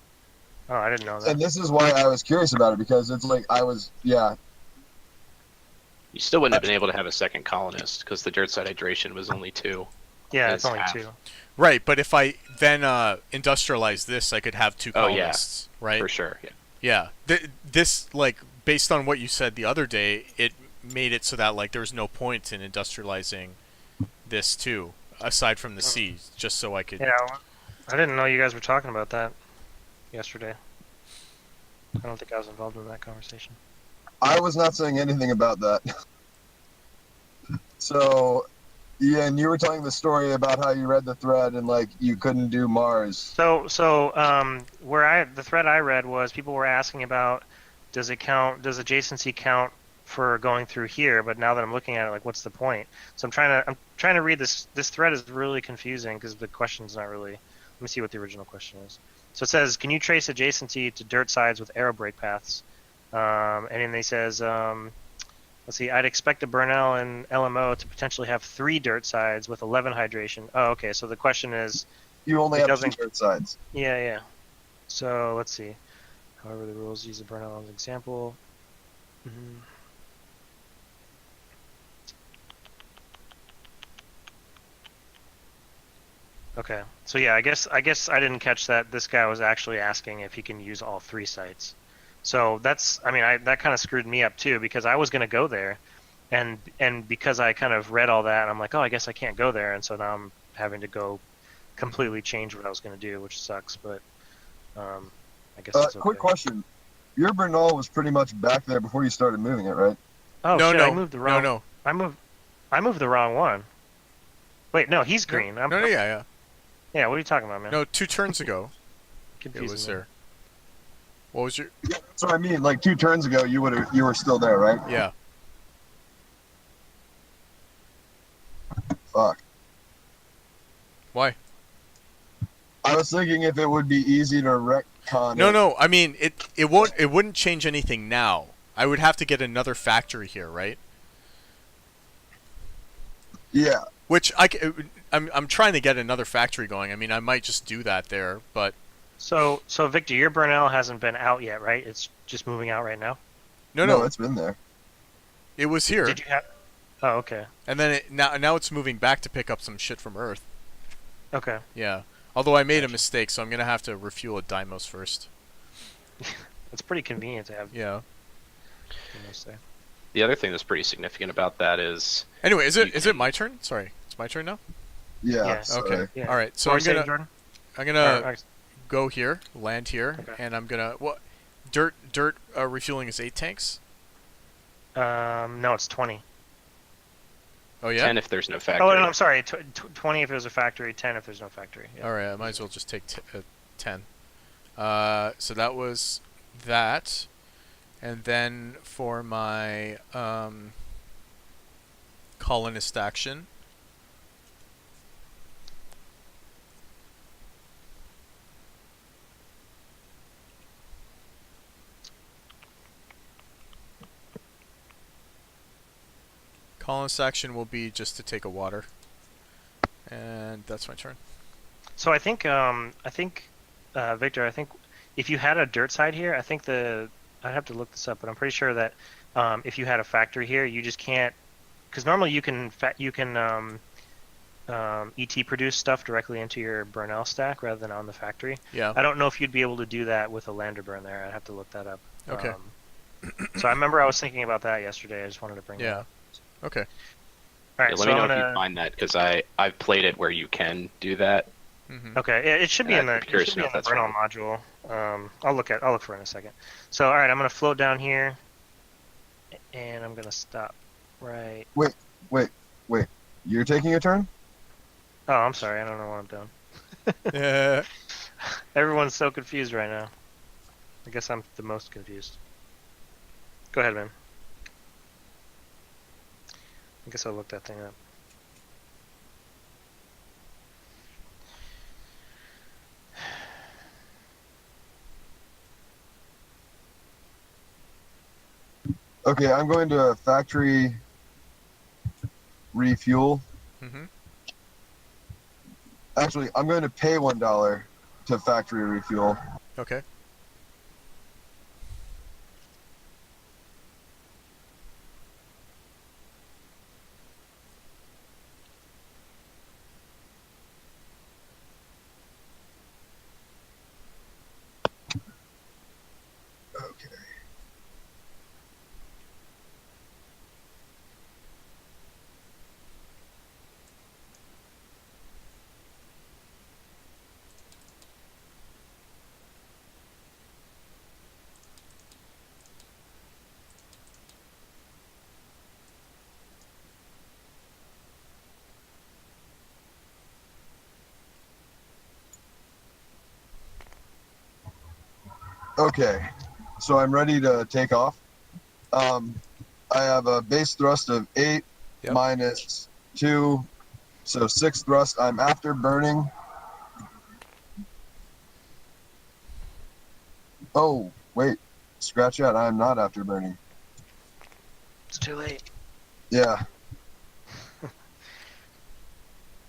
Oh, I didn't know that. And this is why I was curious about it, because it's like You still wouldn't have been able to have a second colonist because the dirt side hydration was only 2. Yeah, It's it's only half. 2. Right, but if I then industrialize this, I could have 2 Oh, yeah. colonists, right? For sure. Yeah. Yeah. This, like, based on what you said the other day, it made it so that, like, there was no point in industrializing this, too, aside from the seas, just so I could... Yeah, I didn't know you guys were talking about that yesterday. I don't think I was involved in that conversation. I was not saying anything about that. So, yeah, and you were telling the story about how you read the thread and like you couldn't do Mars. So the thread I read was people were asking about does adjacency count for going through here, but now that I'm looking at it, like what's the point? So I'm trying to read this thread is really confusing because the question's not really. Let me see what the original question is. So it says, can you trace adjacency to dirt sides with aero brake paths? And then they says, let's see, I'd expect a Bernal and LMO to potentially have 3 dirt sides with 11 hydration. Oh, okay. So the question is, You only It have 2 doesn't- dirt sides. yeah. So let's see. However, the rules use a Bernal as an example. Okay. So yeah, I guess I didn't catch that this guy was actually asking if he can use all 3 sites. So that kind of screwed me up too because I was going to go there and because I kind of read all that, I'm like, "Oh, I guess I can't go there." And so now I'm having to go completely change what I was going to do, which sucks, but I guess it's okay. Quick question. Your Bernal was pretty much back there before you started moving it, right? Oh, no, shit, no, I moved the wrong no. I moved the wrong one. Wait, no, he's green. Yeah. Yeah, what are you talking about, man? No, 2 turns ago, it Confusing was me. there. What was your... Yeah, that's what I mean. Like 2 turns ago, you were still there, right? Yeah. Fuck. Why? I was thinking if it would be easy to retcon. No. I mean, it wouldn't change anything now. I would have to get another factory here, right? Yeah. Which I'm trying to get another factory going. I mean, I might just do that there, but So Victor, your Bernal hasn't been out yet, right? It's just moving out right now. no, It's been there. it was here, Did you have? Oh, okay. and then now it's moving back to pick up some shit from Earth. Okay. Yeah. Although I made a mistake, so I'm gonna have to refuel a Deimos first. It's pretty convenient to have. Yeah. Deimos there. The other thing that's pretty significant about that is Anyway, is You it my turn? Sorry, it's my turn now. Yeah. Yeah. sorry. Okay. Yeah. All right. So What were I'm you saying, gonna Jordan? I'm gonna go here, land here, Okay. and I'm gonna dirt refueling is 8 tanks. No, it's 20. Oh yeah. 10 if there's no factory. Oh, no, I'm sorry. 20 if there's a factory, 10 if there's no factory. Yeah. All right. I might as well just take 10. So that was that, and then for my colonist action. Colonist action will be just to take a water. And that's my turn. So I think Victor, I think if you had a dirt side here, I think I'd have to look this up, but I'm pretty sure that if you had a factory here, you just can't, because normally you can ET produce stuff directly into your Burnell stack rather than on the factory. Yeah. I don't know if you'd be able to do that with a lander burn there. I'd have to look that up. Okay. So I remember I was thinking about that yesterday. I just wanted to bring that up. Okay. All right, Yeah, so let me know I'm if gonna... you find that, because I've played it where you can do that. Mm-hmm. Okay, it should be Yeah, in the I'm curious to know if that's Burnell right. module. I'll look for it in a second. So all right, I'm gonna float down here, and I'm gonna stop right. Wait. You're taking a turn? Oh, I'm sorry, I don't know what I'm doing. Yeah. Everyone's so confused right now. I guess I'm the most confused. Go ahead, man. I guess I'll look that thing up. Okay, I'm going to factory refuel. Mm-hmm. Actually, I'm going to pay $1 to factory refuel. Okay. Okay. Okay, so I'm ready to take off. I have a base thrust of 8 Yep. minus 2, so 6 thrust. I'm after burning. Oh, wait. Scratch that. I'm not after burning. It's too late. Yeah.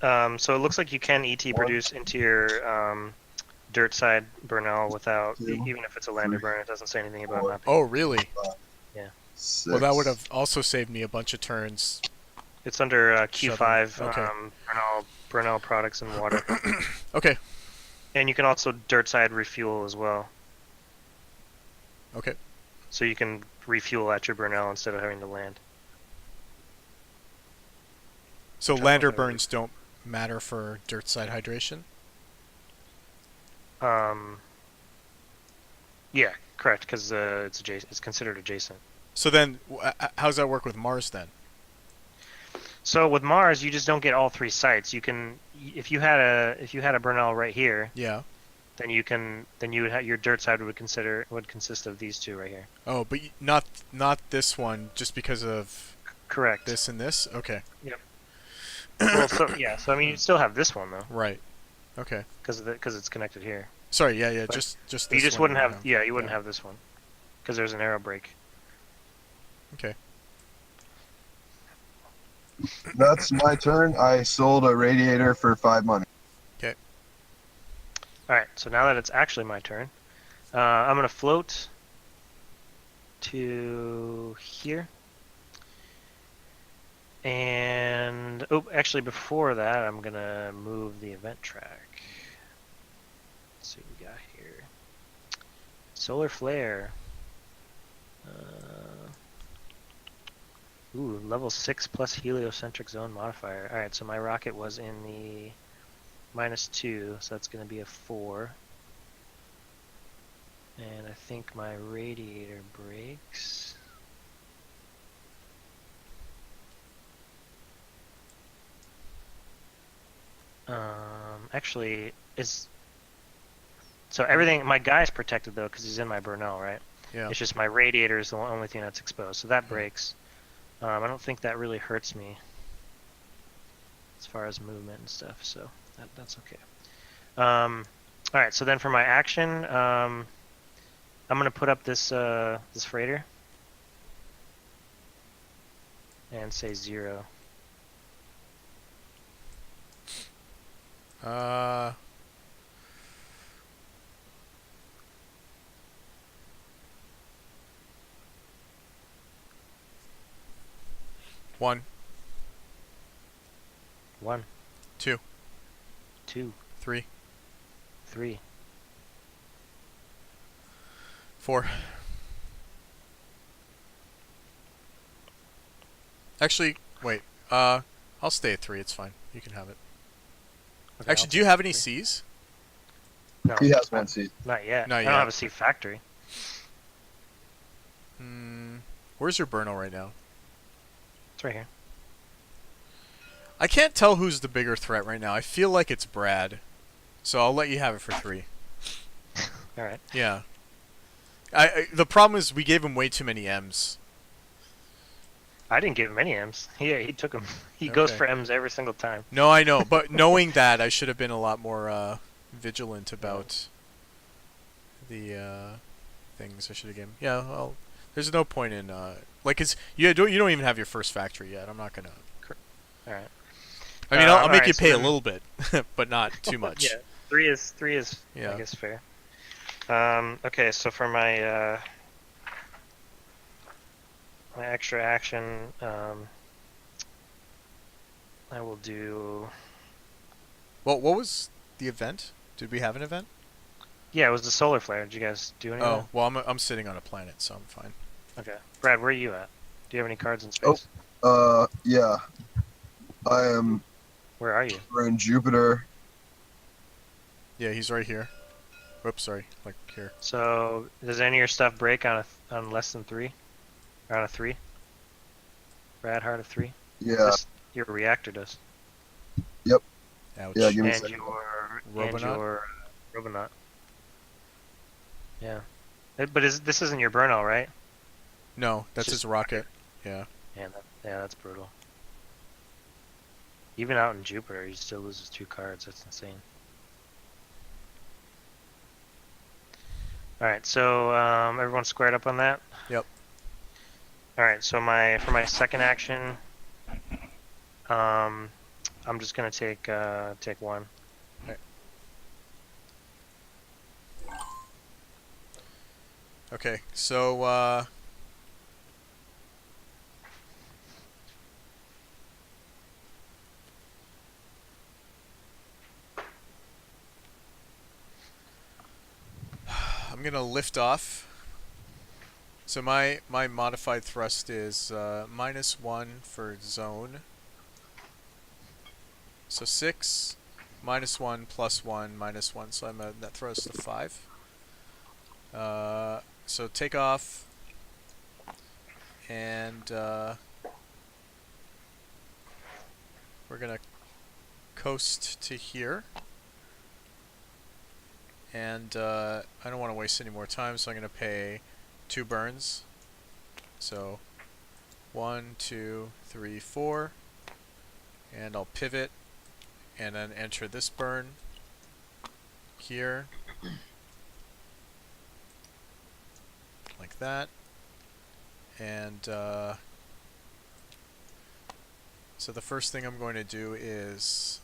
So it looks like you can ET produce into your dirt side Burnell without, Two, even if it's a lander burn, it doesn't say anything about four. not being. Oh, really? 6. Well, that would have also saved me a bunch of turns. It's under Q5 Okay. Burnell products and water. Okay. And you can also dirt side refuel as well. Okay. So you can refuel at your Burnell instead of having to land. So Try lander looking at it. burns don't matter for dirt side hydration? Yeah, correct, because it's considered adjacent. So then, how does that work with Mars then? So with Mars, you just don't get all 3 sites. You can, if you had a Burnell right here, Yeah. then you would have your dirt side would consist of these 2 right here. Oh, but not this one, just because of Correct. this and this? Okay. Well, so I mean, you still have this one though, Right. Okay. because it's connected here. Sorry, yeah, But just this You just one wouldn't you have, you wouldn't have this one, because there's an arrow break. Okay. That's my turn. I sold a radiator for 5 money. All right, so now that it's actually my turn, I'm gonna float to here. And actually, before that, I'm gonna move the event track. Let's see what we got here. Solar flare. Level 6 plus heliocentric zone modifier. All right, so my rocket was in the -2, so that's gonna be a 4. And I think my radiator breaks. Actually, so everything. My guy's protected though because he's in my Burnell, right? Yeah. It's just my radiator is the only thing that's exposed, so that breaks. I don't think that really hurts me. as far as movement and stuff. So that's okay. All right. So then for my action, I'm gonna put up this this freighter and say 0. One, 1, two, 2, three, 3, 4. Actually, wait. I'll stay at 3. It's fine. You can have it. Okay, Actually, I'll do you take have any 3. C's? No, He has one seat. not yet. Not I yet. don't have a C factory. Where's your Burno right now? It's right here. I can't tell who's the bigger threat right now. I feel like it's Brad. So I'll let you have it for 3. All right. Yeah. The problem is we gave him way too many M's. I didn't give him any M's. He took them. He goes Okay. for M's every single time. No, I know, but knowing that, I should have been a lot more vigilant about the things I should have given. Yeah, well, there's no point in like it's you don't even have your first factory yet. I'm not gonna. All right. I mean, I'll all make right, you so pay a then- little bit, but not too much. Yeah, 3 is Yeah. I guess fair. Okay, so for my my extra action, I will do. Well, what was the event? Did we have an event? Yeah, it was the solar flare. Did you guys do anything? Oh, well, I'm sitting on a planet, so I'm fine. Okay. Brad, where are you at? Do you have any cards in space? Yeah. I am Where are you? in Jupiter. Yeah, he's right here. Whoops, sorry, like here. So, does any of your stuff break on less than 3? Or on a 3? Brad, heart of 3? Yeah. This, your reactor does. Ouch. Yeah, give me a And second. your Robonaut. Yeah. But this isn't your Burnout, right? No, that's Just his rocket. Yeah. Yeah, that's brutal. Even out in Jupiter, he still loses 2 cards. That's insane. All right, so everyone squared up on that. Yep. All right, so for my second action, I'm just gonna take 1. Okay, so I'm gonna lift off. So my modified thrust is -1 for zone. So 6, -1, +1, -1. So I'm a net thrust of 5. So take off, and we're gonna coast to here. And I don't want to waste any more time, so I'm gonna pay 2 burns. So 1, 2, 3, 4, and I'll pivot, and then enter this burn here. Like that, and so the first thing I'm going to do is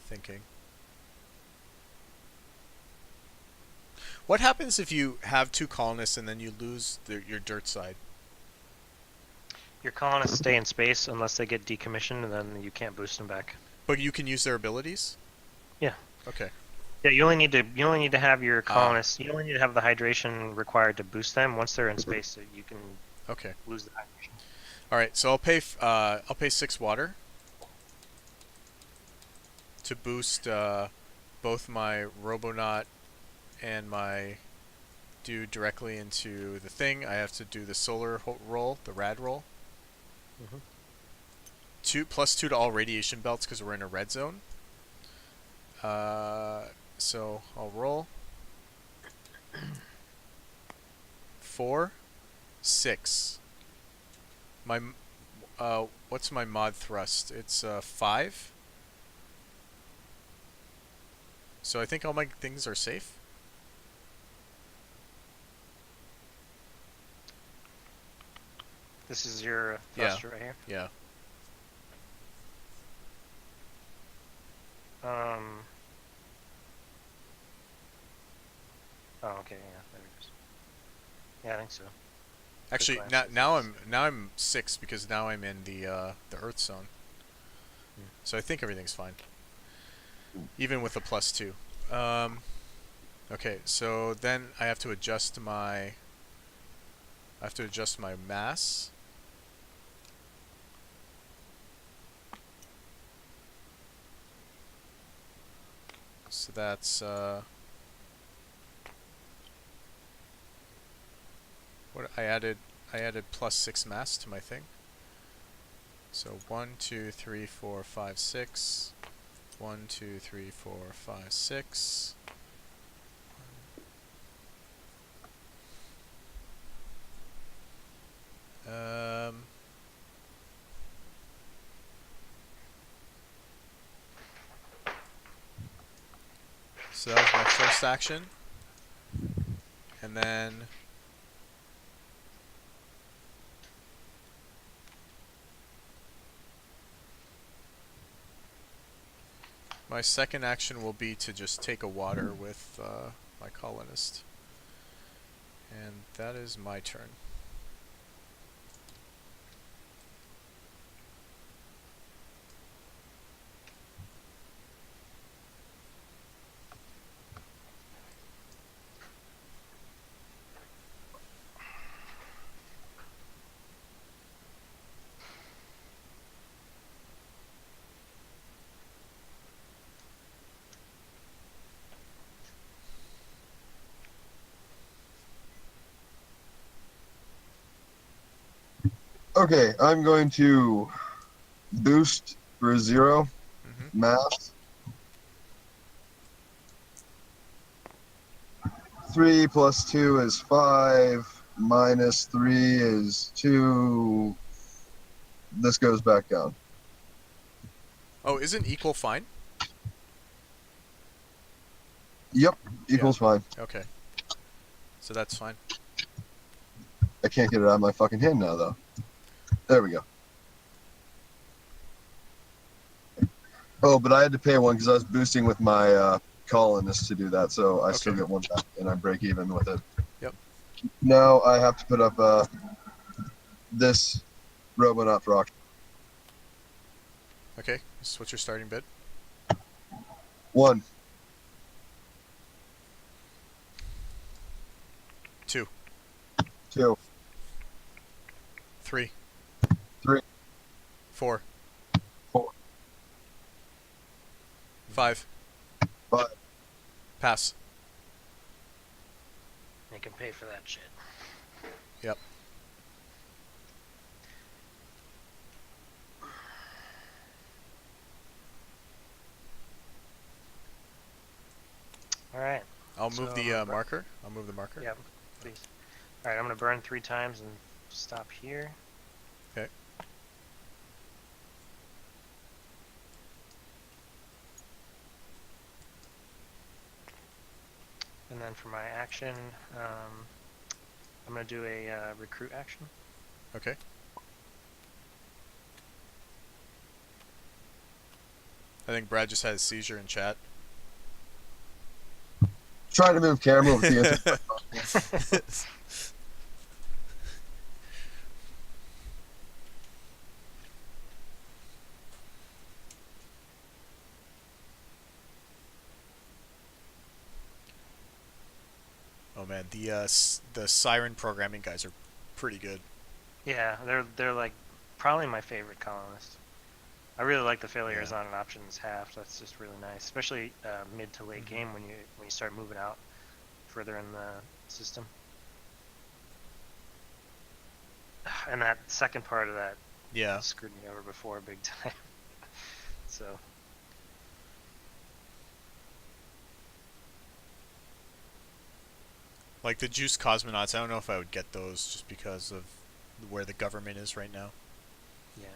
thinking. What happens if you have 2 colonists and then you lose your dirt side? Your colonists stay in space unless they get decommissioned, and then you can't boost them back. But you can use their abilities? Yeah. Okay. Yeah, you only need to have your colonists. You only need to have the hydration required to boost them. Once they're in space, so you can Okay. lose the hydration. All right. So I'll pay 6 water to boost both my Robonaut and my dude directly into the thing. I have to do the solar roll, the rad roll. Mhm. 2+2 to all radiation belts because we're in a red zone. So I'll roll. 4, 6. My what's my mod thrust? It's 5. So I think all my things are safe. This is your Yeah. thruster right here. Yeah. Oh, okay, yeah, there it is. Yeah, I think so. Actually, Quick now I'm 6 because now I'm in the Earth zone. So I think everything's fine, even with the +2. Okay, so then I have to adjust my mass. So that's what I added +6 mass to my thing. So 1, 2, 3, 4, 5, 6. 1, 2, 3, 4, 5, 6. So that was my first action, and then my second action will be to just take a water with my colonist. And that is my turn. Okay, I'm going to boost for 0 Mm-hmm. mass. 3 plus 2 is 5. Minus 3 is 2. This goes back down. Oh, isn't equal fine? Yep, equals fine. Okay. So that's fine. I can't get it out of my fucking hand now, though. There we go. Oh, but I had to pay one because I was boosting with my colonist to do that, so I still Okay. get one back, and I break even with it. Yep. Now I have to put up this Robonaut for auction. Okay. This is what's your starting bid? 1, 2, 2, 3, 3, 4, 4, 5. 5. Pass. You can pay for that shit. Yep. All right. I'll move So, the marker. I'll move the marker. Yep, please. All right, I'm gonna burn 3 times and stop here. Okay. And then for my action, I'm gonna do a recruit action. Okay. I think Brad just had a seizure in chat. Trying to move camera with the Oh man, the siren programming guys are pretty good. Yeah, they're like probably my favorite colonist. I really like the failures Yeah. on an options half. That's just really nice, especially mid to late game when you start moving out further in the system. And that second part of that Yeah. screwed me over before big time. So Like the juice cosmonauts, I don't know if I would get those just because of where the government is right now. Yeah.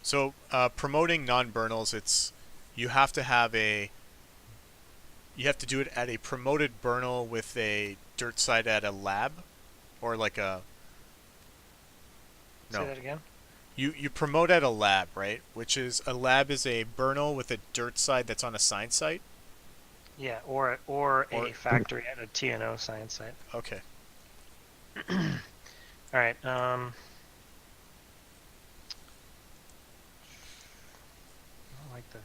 So promoting non-burnals, you have to have you have to do it at a promoted burnal with a dirt site at a lab, or like a Say no. that again. You promote at a lab, right? Which is a lab is a burnal with a dirt side that's on a science site. Yeah, or a factory at a TNO science site. Okay. All right. I don't like the.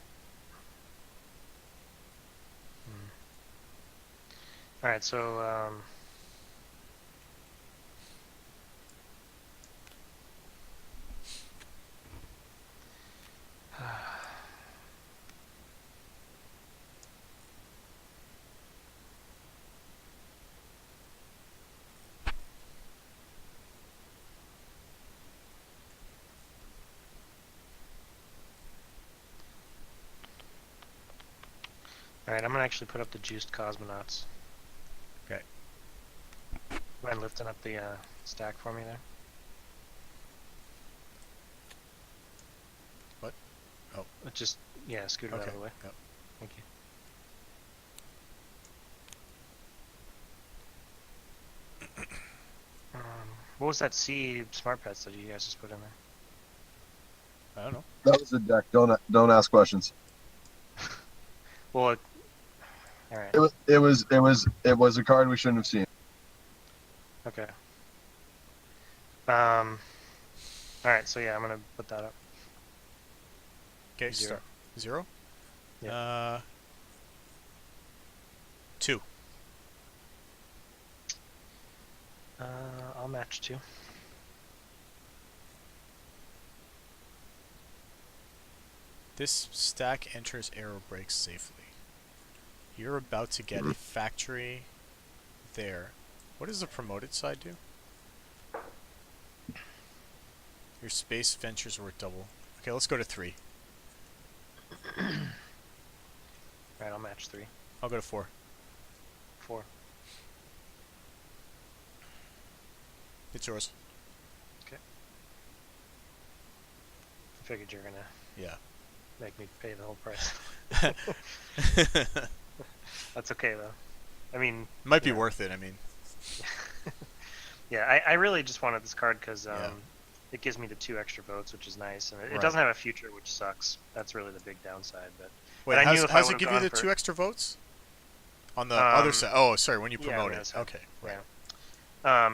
All right, so all right, I'm gonna actually put up the juiced cosmonauts. Okay. Mind lifting up the stack for me there? What? Oh. Just scoot it out Okay. of the way. Yep. Thank you. What was that C smart pets that you guys just put in there? I don't know. That was a deck. Don't ask questions. Well, all right. It was a card we shouldn't have seen. Okay. All right. So yeah, I'm gonna put that up. Okay. Zero. Start. 0. Yeah. 2. I'll match 2. This stack enters aero brakes safely. You're about to get a factory there. What does the promoted side do? Your space ventures were double. Okay, let's go to 3. All right, I'll match 3. I'll go to 4. 4. It's yours. I figured you're gonna Yeah. make me pay the whole price. That's okay though. I mean, Might be yeah. worth it, I mean. Yeah, I really just wanted this card because Yeah. it gives me the 2 extra votes, which is nice, and it Right. doesn't have a future, which sucks. That's really the big downside. But Wait, I knew if I how's it would've give you gone the for- 2 extra votes? On the other side. Oh, sorry, when you yeah, promote on the it. other side. Okay, right. Yeah.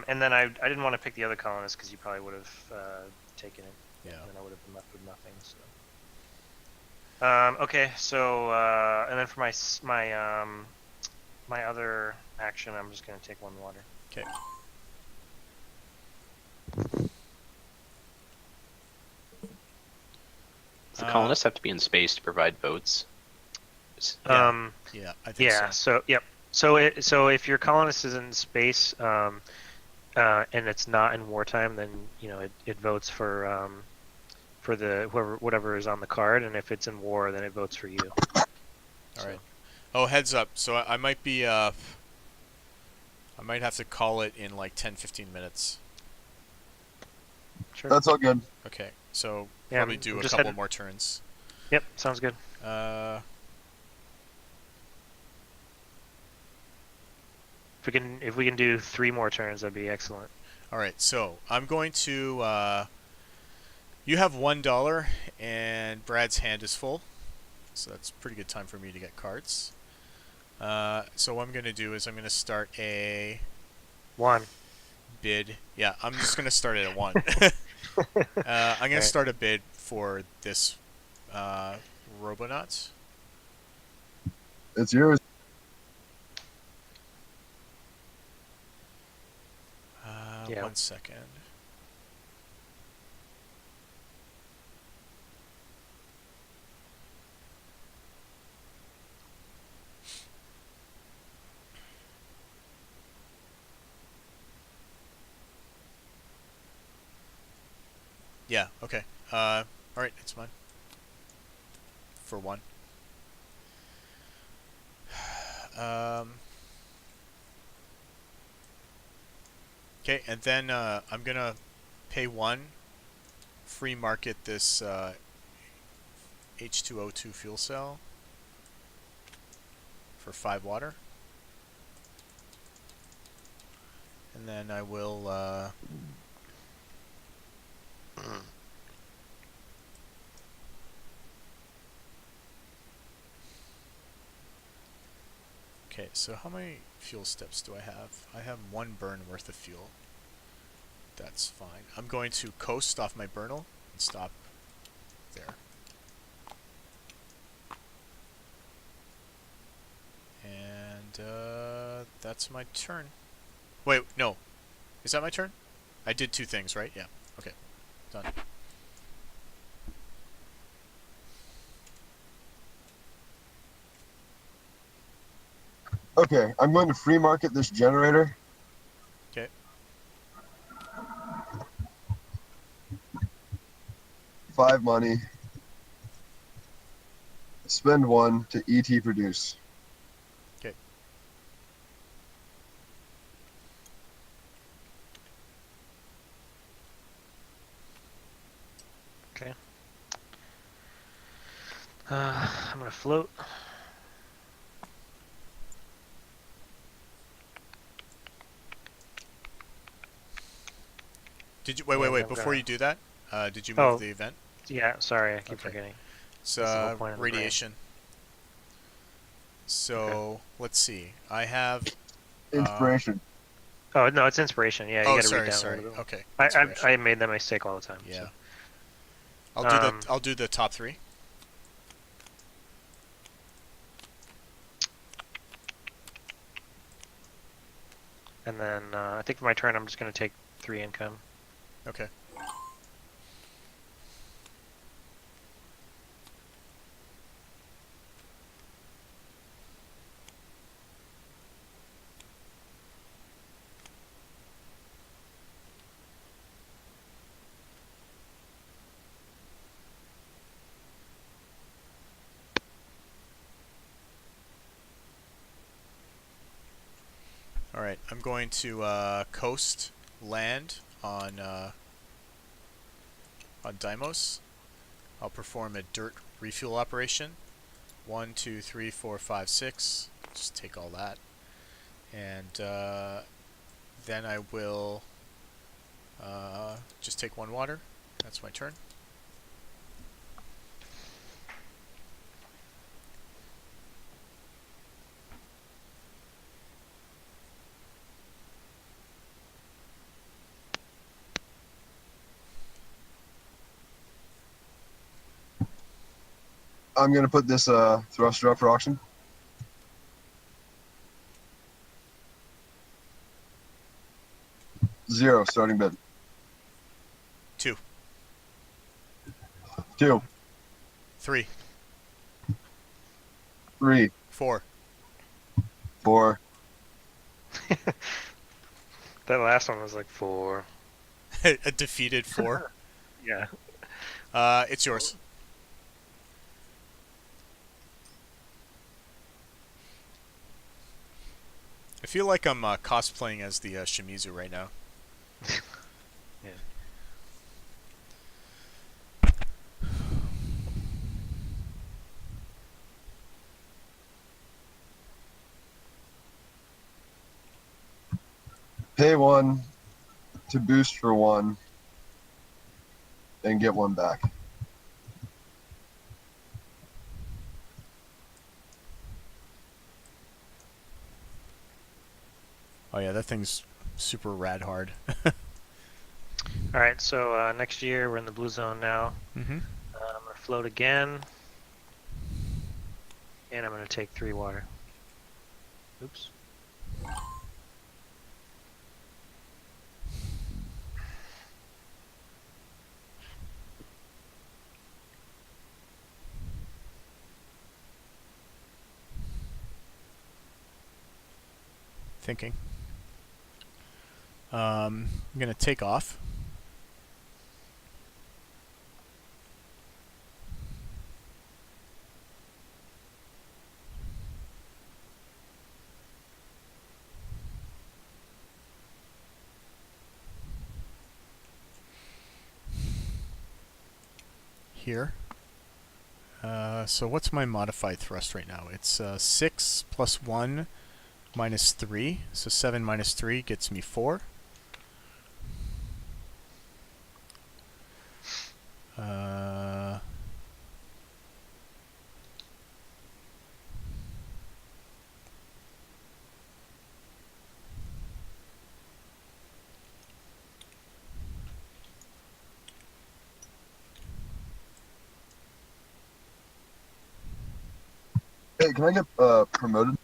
And then I didn't want to pick the other colonists because you probably would have taken it. Yeah. And then I would have been left with nothing. So. Okay, so and then for my other action, I'm just gonna take 1 water. Okay. Does the colonists have to be in space to provide votes? Yeah. Yeah, I think Yeah. so. So yep. So if your colonist is in space, and it's not in wartime, then it votes for the whatever is on the card, and if it's in war, then it votes for you. All right. Oh, heads up. So I might be I might have to call it in like 10-15 minutes. Sure. That's all good. Okay. So Yeah, probably I'm do a just couple headed- more turns. Yep. Sounds good. If we can do 3 more turns, that'd be excellent. All right. So I'm going to you have $1 and Brad's hand is full. So that's a pretty good time for me to get cards. So what I'm going to do is I'm going to start a 1. bid. Yeah, I'm just going to start it at 1. I'm going to start a bid for this Robonaut. It's yours. Yeah. 1 second. Yeah. Okay. All right. It's mine. For one. Okay, and then I'm gonna pay 1, free market this H2O2 fuel cell for 5 water, and then I will okay, so how many fuel steps do I have? I have 1 burn worth of fuel. That's fine. I'm going to coast off my burnal and stop there. And that's my turn. Wait, no. Is that my turn? I did 2 things, right? Yeah. Okay. Done. Okay, I'm going to free market this generator. Okay. 5 money. Spend 1 to ET produce. Okay. Okay. I'm gonna float. Did you wait? And I'm Before gonna. you do that, did you move Oh, the event? yeah. Sorry, I keep Okay. forgetting. It's That's the whole point of the brain. radiation. So let's see. I have. Inspiration. Oh no, it's inspiration. Yeah, you Oh, gotta read sorry, down a sorry. little bit. Okay. I Inspiration. made that mistake all the time. Yeah. So. I'll do the top 3. And then I think for my turn, I'm just gonna take 3 income. Okay. All right. I'm going to coast land on Deimos. I'll perform a dirt refuel operation. 1, 2, 3, 4, 5, 6. Just take all that, and then I will just take 1 water. That's my turn. I'm going to put this thruster up for auction. Zero starting bid. 2, 2, 3, 3, 4. 4. That last one was like 4. A defeated 4. Yeah. It's yours. I feel like I'm cosplaying as the Shimizu right now. Yeah. Pay 1 to boost for 1 and get 1 back. Oh yeah, that thing's super rad hard. All right. So next year we're in the blue zone now. Mm-hmm. I'm gonna float again, and I'm gonna take 3 water. Oops. Thinking. I'm gonna take off. here. So what's my modified thrust right now? It's 6 plus 1 minus 3. So 7 minus 3 gets me 4. Hey, can I get promoted?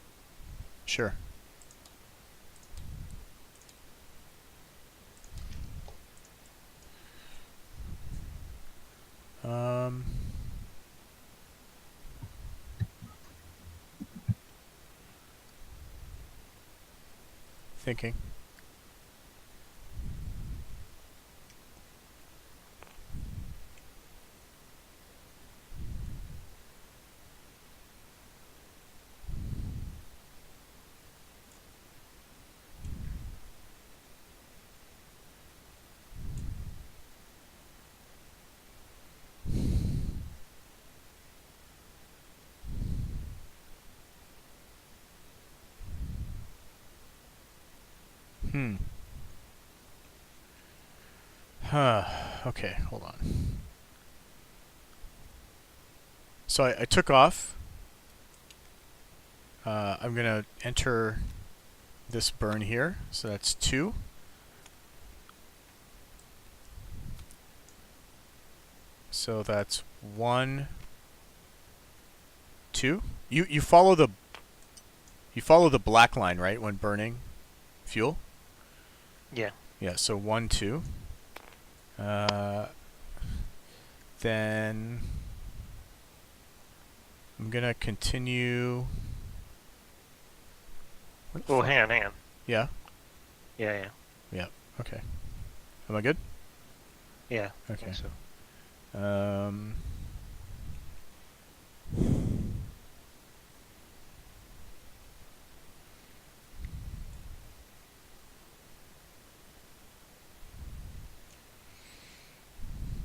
Sure. Thinking. Okay, hold on. So I took off. I'm going to enter this burn here. So that's 2. So that's 1, 2. You follow the black line, right, when burning fuel? Yeah. Yeah, so 1, 2. Then I'm gonna continue. Oh, hang on. Yeah. Yeah. Okay. Am I good? Yeah. I Okay. think so.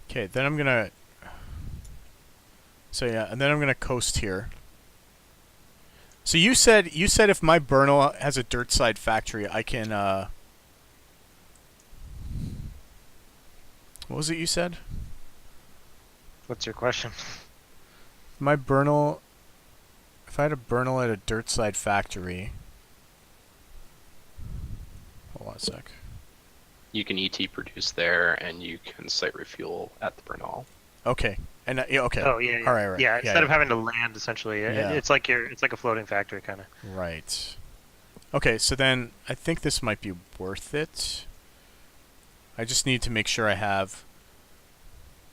Okay, then I'm gonna. So yeah, and then I'm gonna coast here. So you said if my Bernal has a dirt side factory, I can. What was it you said? What's your question? My Bernal. If I had a Bernal at a dirt side factory. Hold on a sec. You can ET produce there, and you can site refuel at the Bernal. Okay. And yeah, okay. Oh yeah. All right. Yeah. Instead of having to land, essentially, Yeah. it's like a floating factory kind of. Right. Okay, so then I think this might be worth it. I just need to make sure I have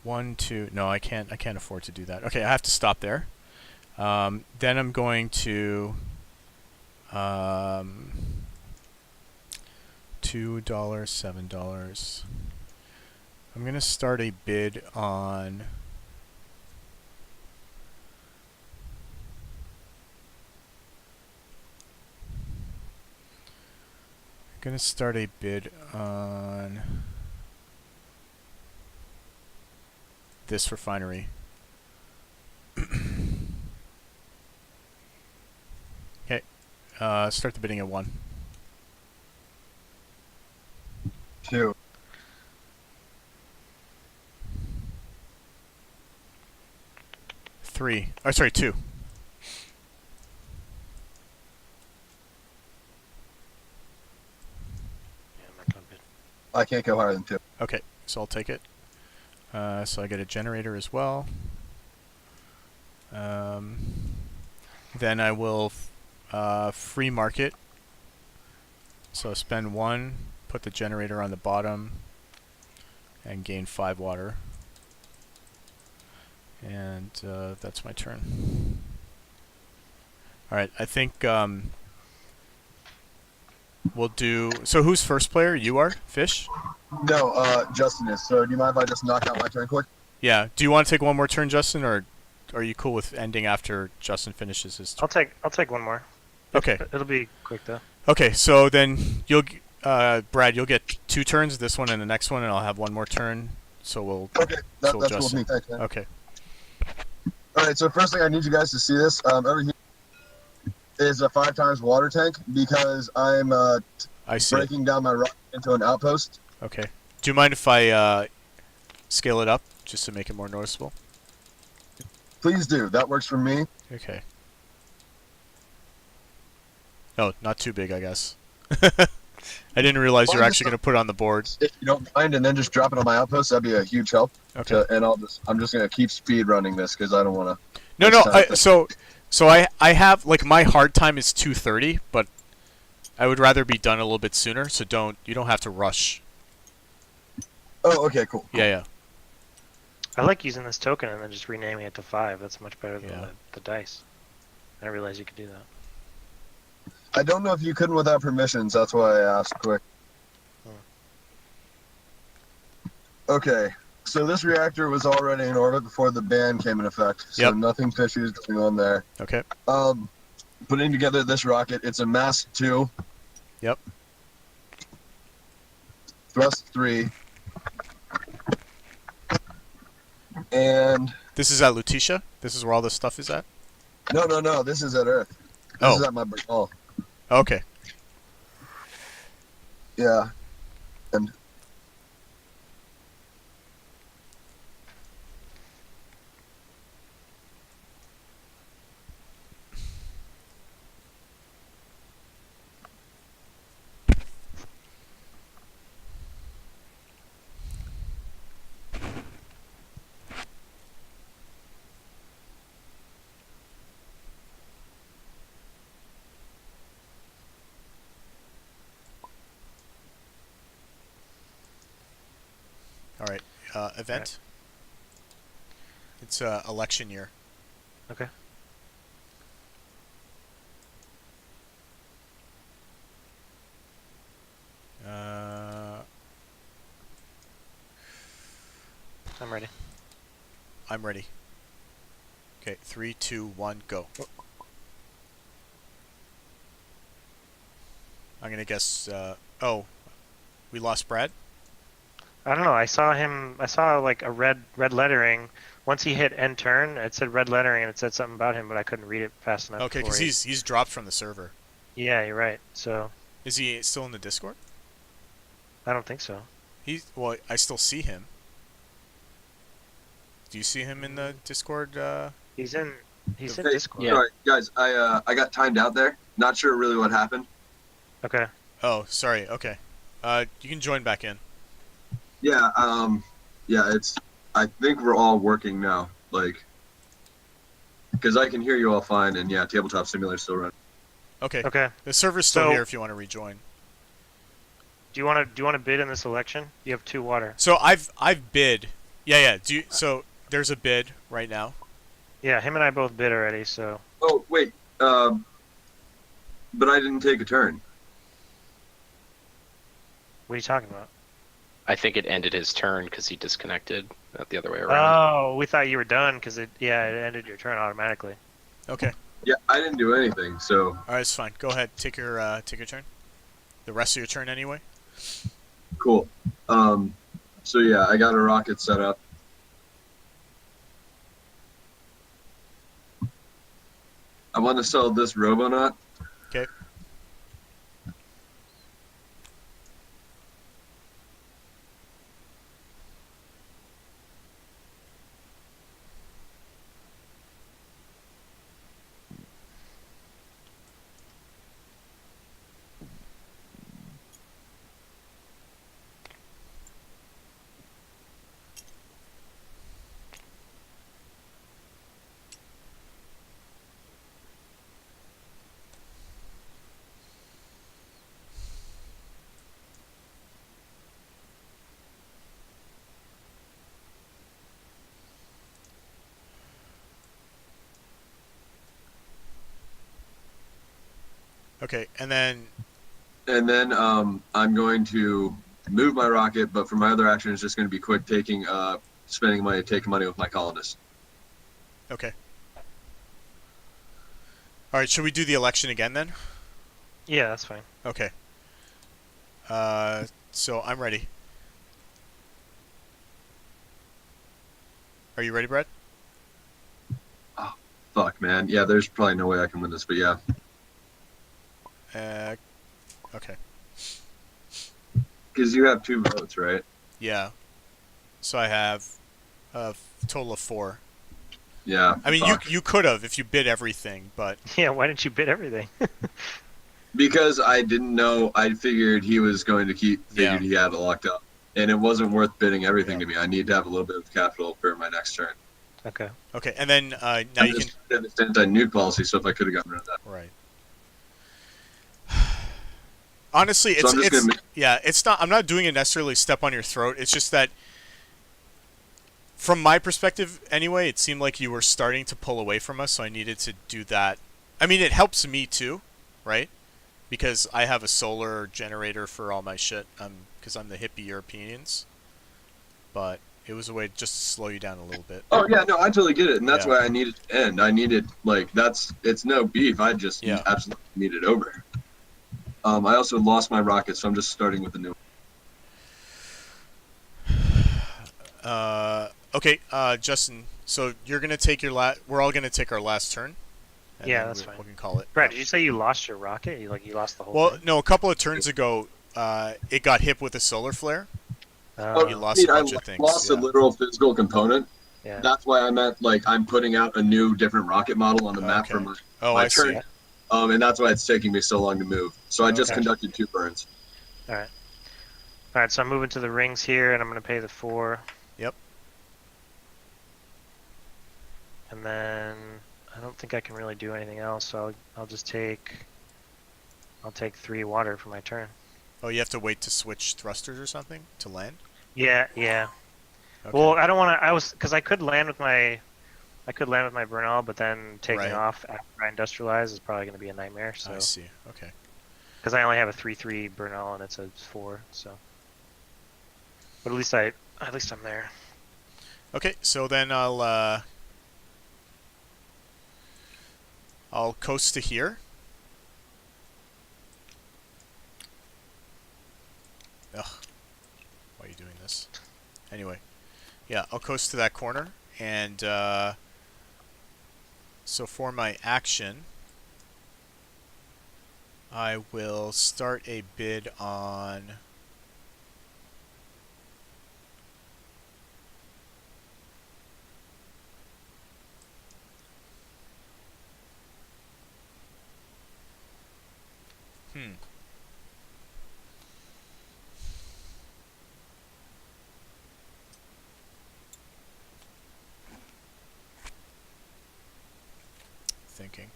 1, 2. No, I can't afford to do that. Okay, I have to stop there. Then I'm going to $2, $7. I'm gonna start a bid on. Gonna start a bid on this refinery. Okay, start the bidding at 1. 2. 3. Oh, sorry, 2. Yeah, I'm not done bid. I can't go higher than 2. Okay, so I'll take it. So I get a generator as well. Then I will free market. So spend 1, put the generator on the bottom, and gain 5 water. And that's my turn. Alright, I think we'll do... So who's first player? You are? Fish? No, Justin is. So do you mind if I just knock out my turn quick? Yeah. Do you want to take one more turn, Justin, or are you cool with ending after Justin finishes his turn? I'll take one more. Okay. It'll be quick though. Okay, so then you'll... Brad, you'll get 2 turns, this one and the next one, and I'll have 1 more turn. So we'll... Okay, So that's cool with Justin. me. Thanks, man. Okay. All right, so first thing I need you guys to see this. Over here is a 5 times water tank because I'm I see it. breaking down my rock into an outpost. Okay. Do you mind if I scale it up just to make it more noticeable? Please do. That works for me. Okay. Oh, not too big, I guess. I didn't realize you're actually going to put it on the board. If you don't mind, and then just drop it on my outpost, that'd be a huge help. Okay. And I'm just gonna keep speed running this because I don't want to. No. I have like my hard time is 2:30, but I would rather be done a little bit sooner. So you don't have to rush. Oh, okay, cool. Yeah. I like using this token and then just renaming it to 5. That's much better than Yeah. the dice. I didn't realize you could do that. I don't know if you couldn't without permissions. That's why I asked quick. Okay, so this reactor was already in orbit before the ban came in effect. So Yep. nothing fishy is going on there. Okay. Putting together this rocket, it's a mass 2. Yep. Thrust 3. And This is at Lutetia? This is where all this stuff is at? no, this is at Earth. This Oh. is at my ball. Okay. Yeah. And All right. Event. It's election year. Okay. I'm ready. I'm ready. Okay, 3, 2, 1, go. I'm gonna guess. Oh, we lost Brad. I don't know. I saw like a red lettering. Once he hit end turn, it said red lettering and it said something about him, but I couldn't read it fast enough. Okay, because he's dropped from the server. Yeah, you're right. So Is he still in the Discord? I don't think so. Well, I still see him. Do you see him in the Discord? He's in hey, Discord. Yeah. sorry, guys, I got timed out there. Not sure really what happened. Okay. Oh, sorry. Okay. You can join back in. Yeah, it's. I think we're all working now, like, because I can hear you all fine, and yeah, Tabletop Simulator's still running. Okay. Okay. The server's still So- here if you want to rejoin. Do you want to bid in this election? You have 2 water. So I've bid. Yeah. So there's a bid right now. Yeah, him and I both bid already. So Oh wait, but I didn't take a turn. what are you talking about? I think it ended his turn because he disconnected, not the other way around. Oh, we thought you were done because it ended your turn automatically. Okay. Yeah, I didn't do anything, so All right, it's fine. Go ahead. Take your turn. The rest of your turn anyway. cool. So yeah, I got a rocket set up. I want to sell this Robonaut. Okay. Okay, and then I'm going to move my rocket, but for my other action, it's just going to be quick spending money, taking money with my colonists. okay. All right, should we do the election again then? Yeah, that's fine. Okay. So I'm ready. Are you ready, Brad? Fuck, man. Yeah, there's probably no way I can win this, but yeah. Okay. Because you have 2 votes, right? Yeah. So I have a total of 4. Yeah. I mean, fuck. you could have if you bid everything, but Yeah, why didn't you bid everything? Because I didn't know, I figured he was going to Yeah. he had it locked up. And it wasn't worth bidding everything Yeah. to me. I need to have a little bit of capital for my next turn. Okay. Okay, and then now I'm you can just at this anti-nuke policy, so if I could have gotten rid of that. right. Honestly, So I'm just gonna yeah, it's not. I'm not doing it necessarily step on your throat. It's just that, from my perspective, anyway, it seemed like you were starting to pull away from us, so I needed to do that. I mean, it helps me too, right? Because I have a solar generator for all my shit. Because I'm the hippie Europeans. But it was a way just to slow you down a little bit. Oh yeah, no, I totally get it, and that's Yeah. why I needed to end. I needed it's no beef. I just Yeah. absolutely need it over. I also lost my rocket, so I'm just starting with a new one. Okay, Justin. So you're gonna take your we're all gonna take our last turn. And Yeah, then that's we fine. can call it. Brad, did you say you lost your rocket? You lost the whole Well, thing? no, a couple of turns ago, it got hit with a solar flare. You lost a I bunch of things. lost a Yeah. literal physical component. Yeah. That's why I meant I'm putting out a new, different rocket model on the map for Okay. my I turn. see. And that's why it's taking me so long to move. So I just Okay. conducted 2 burns. All right. All right. So I'm moving to the rings here, and I'm going to pay the 4. Yep. And then I don't think I can really do anything else. So I'll just take. I'll take 3 water for my turn. Oh, you have to wait to switch thrusters or something to land. Yeah. Yeah. Okay. Well, I don't want to. Because I could land with my. I could land with my Bernal, but then taking Right. off after I industrialize is probably going to be a nightmare. So. I see. Okay. Because I only have a 3/3 Bernal and it's a 4. So. But at least I'm there. Okay. So then I'll coast to here. Ugh. Why are you doing this? Anyway. Yeah, I'll coast to that corner. And so for my action, I will start a bid on... Thinking.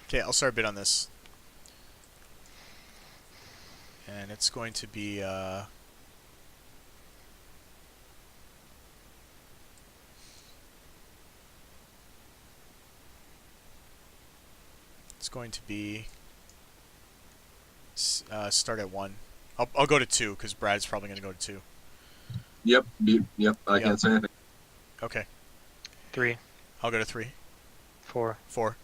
Okay, I'll start a bid on this. And it's going to be it's going to be start at 1. I'll go to 2 because Brad's probably going to go to 2. Yep. I can't say anything. Okay. 3, I'll go to 3. 4. 4.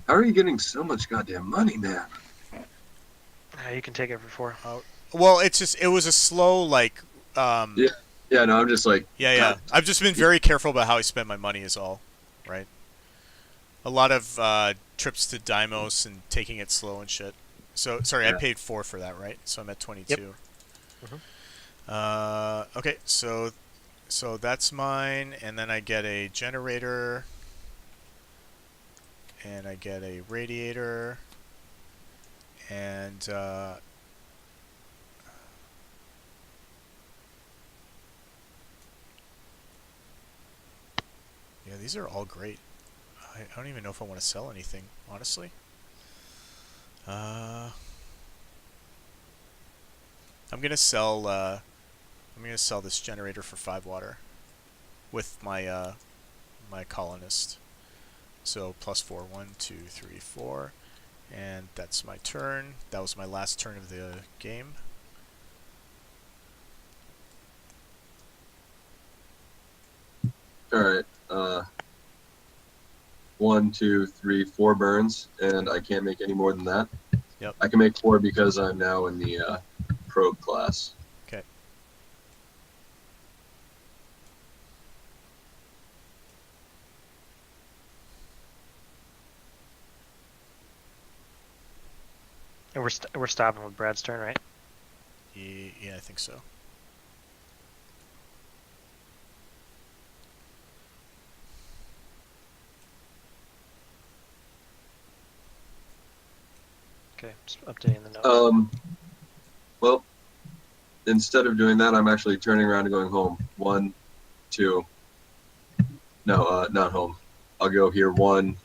How are you getting so much goddamn money, man? You can take it for 4. Well, it was a slow Yeah, no, I'm just yeah. God. I've just been very careful about how I spend my money is all, right? A lot of trips to Dimos and taking it slow and shit. So sorry, I paid 4 for that, right? So I'm at 22. Yep. Okay, so that's mine, and then I get a generator, and I get a radiator, and yeah, these are all great. I don't even know if I want to sell anything, honestly. I'm gonna sell. I'm gonna sell this generator for 5 water, with my my colonist. So +4, 1, 2, 3, 4, and that's my turn. That was my last turn of the game. All right. 1, 2, 3, 4 burns, and I can't make any more than that. Yep. I can make 4 because I'm now in the probe class. Okay. And we're stopping with Brad's turn, right? Yeah, I think so. Okay, just updating the note. Well, instead of doing that, I'm actually turning around and going home. 1, 2. No, not home. I'll go here. 1,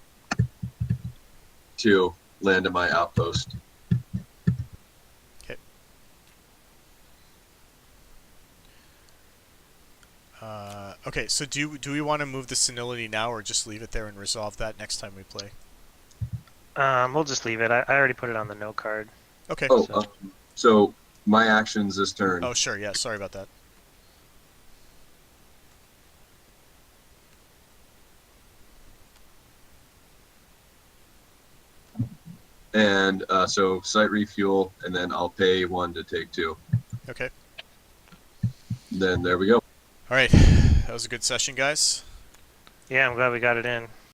2. Land at my outpost. Okay. Okay, so do we want to move the senility now, or just leave it there and resolve that next time we play? We'll just leave it. I already put it on the note card. Okay. Oh, So- so my actions this turn. Oh, sure. Yeah. Sorry about that. And so site refuel, and then I'll pay 1 to take 2. Okay. Then there we go. All right. That was a good session, guys. Yeah, I'm glad we got it in.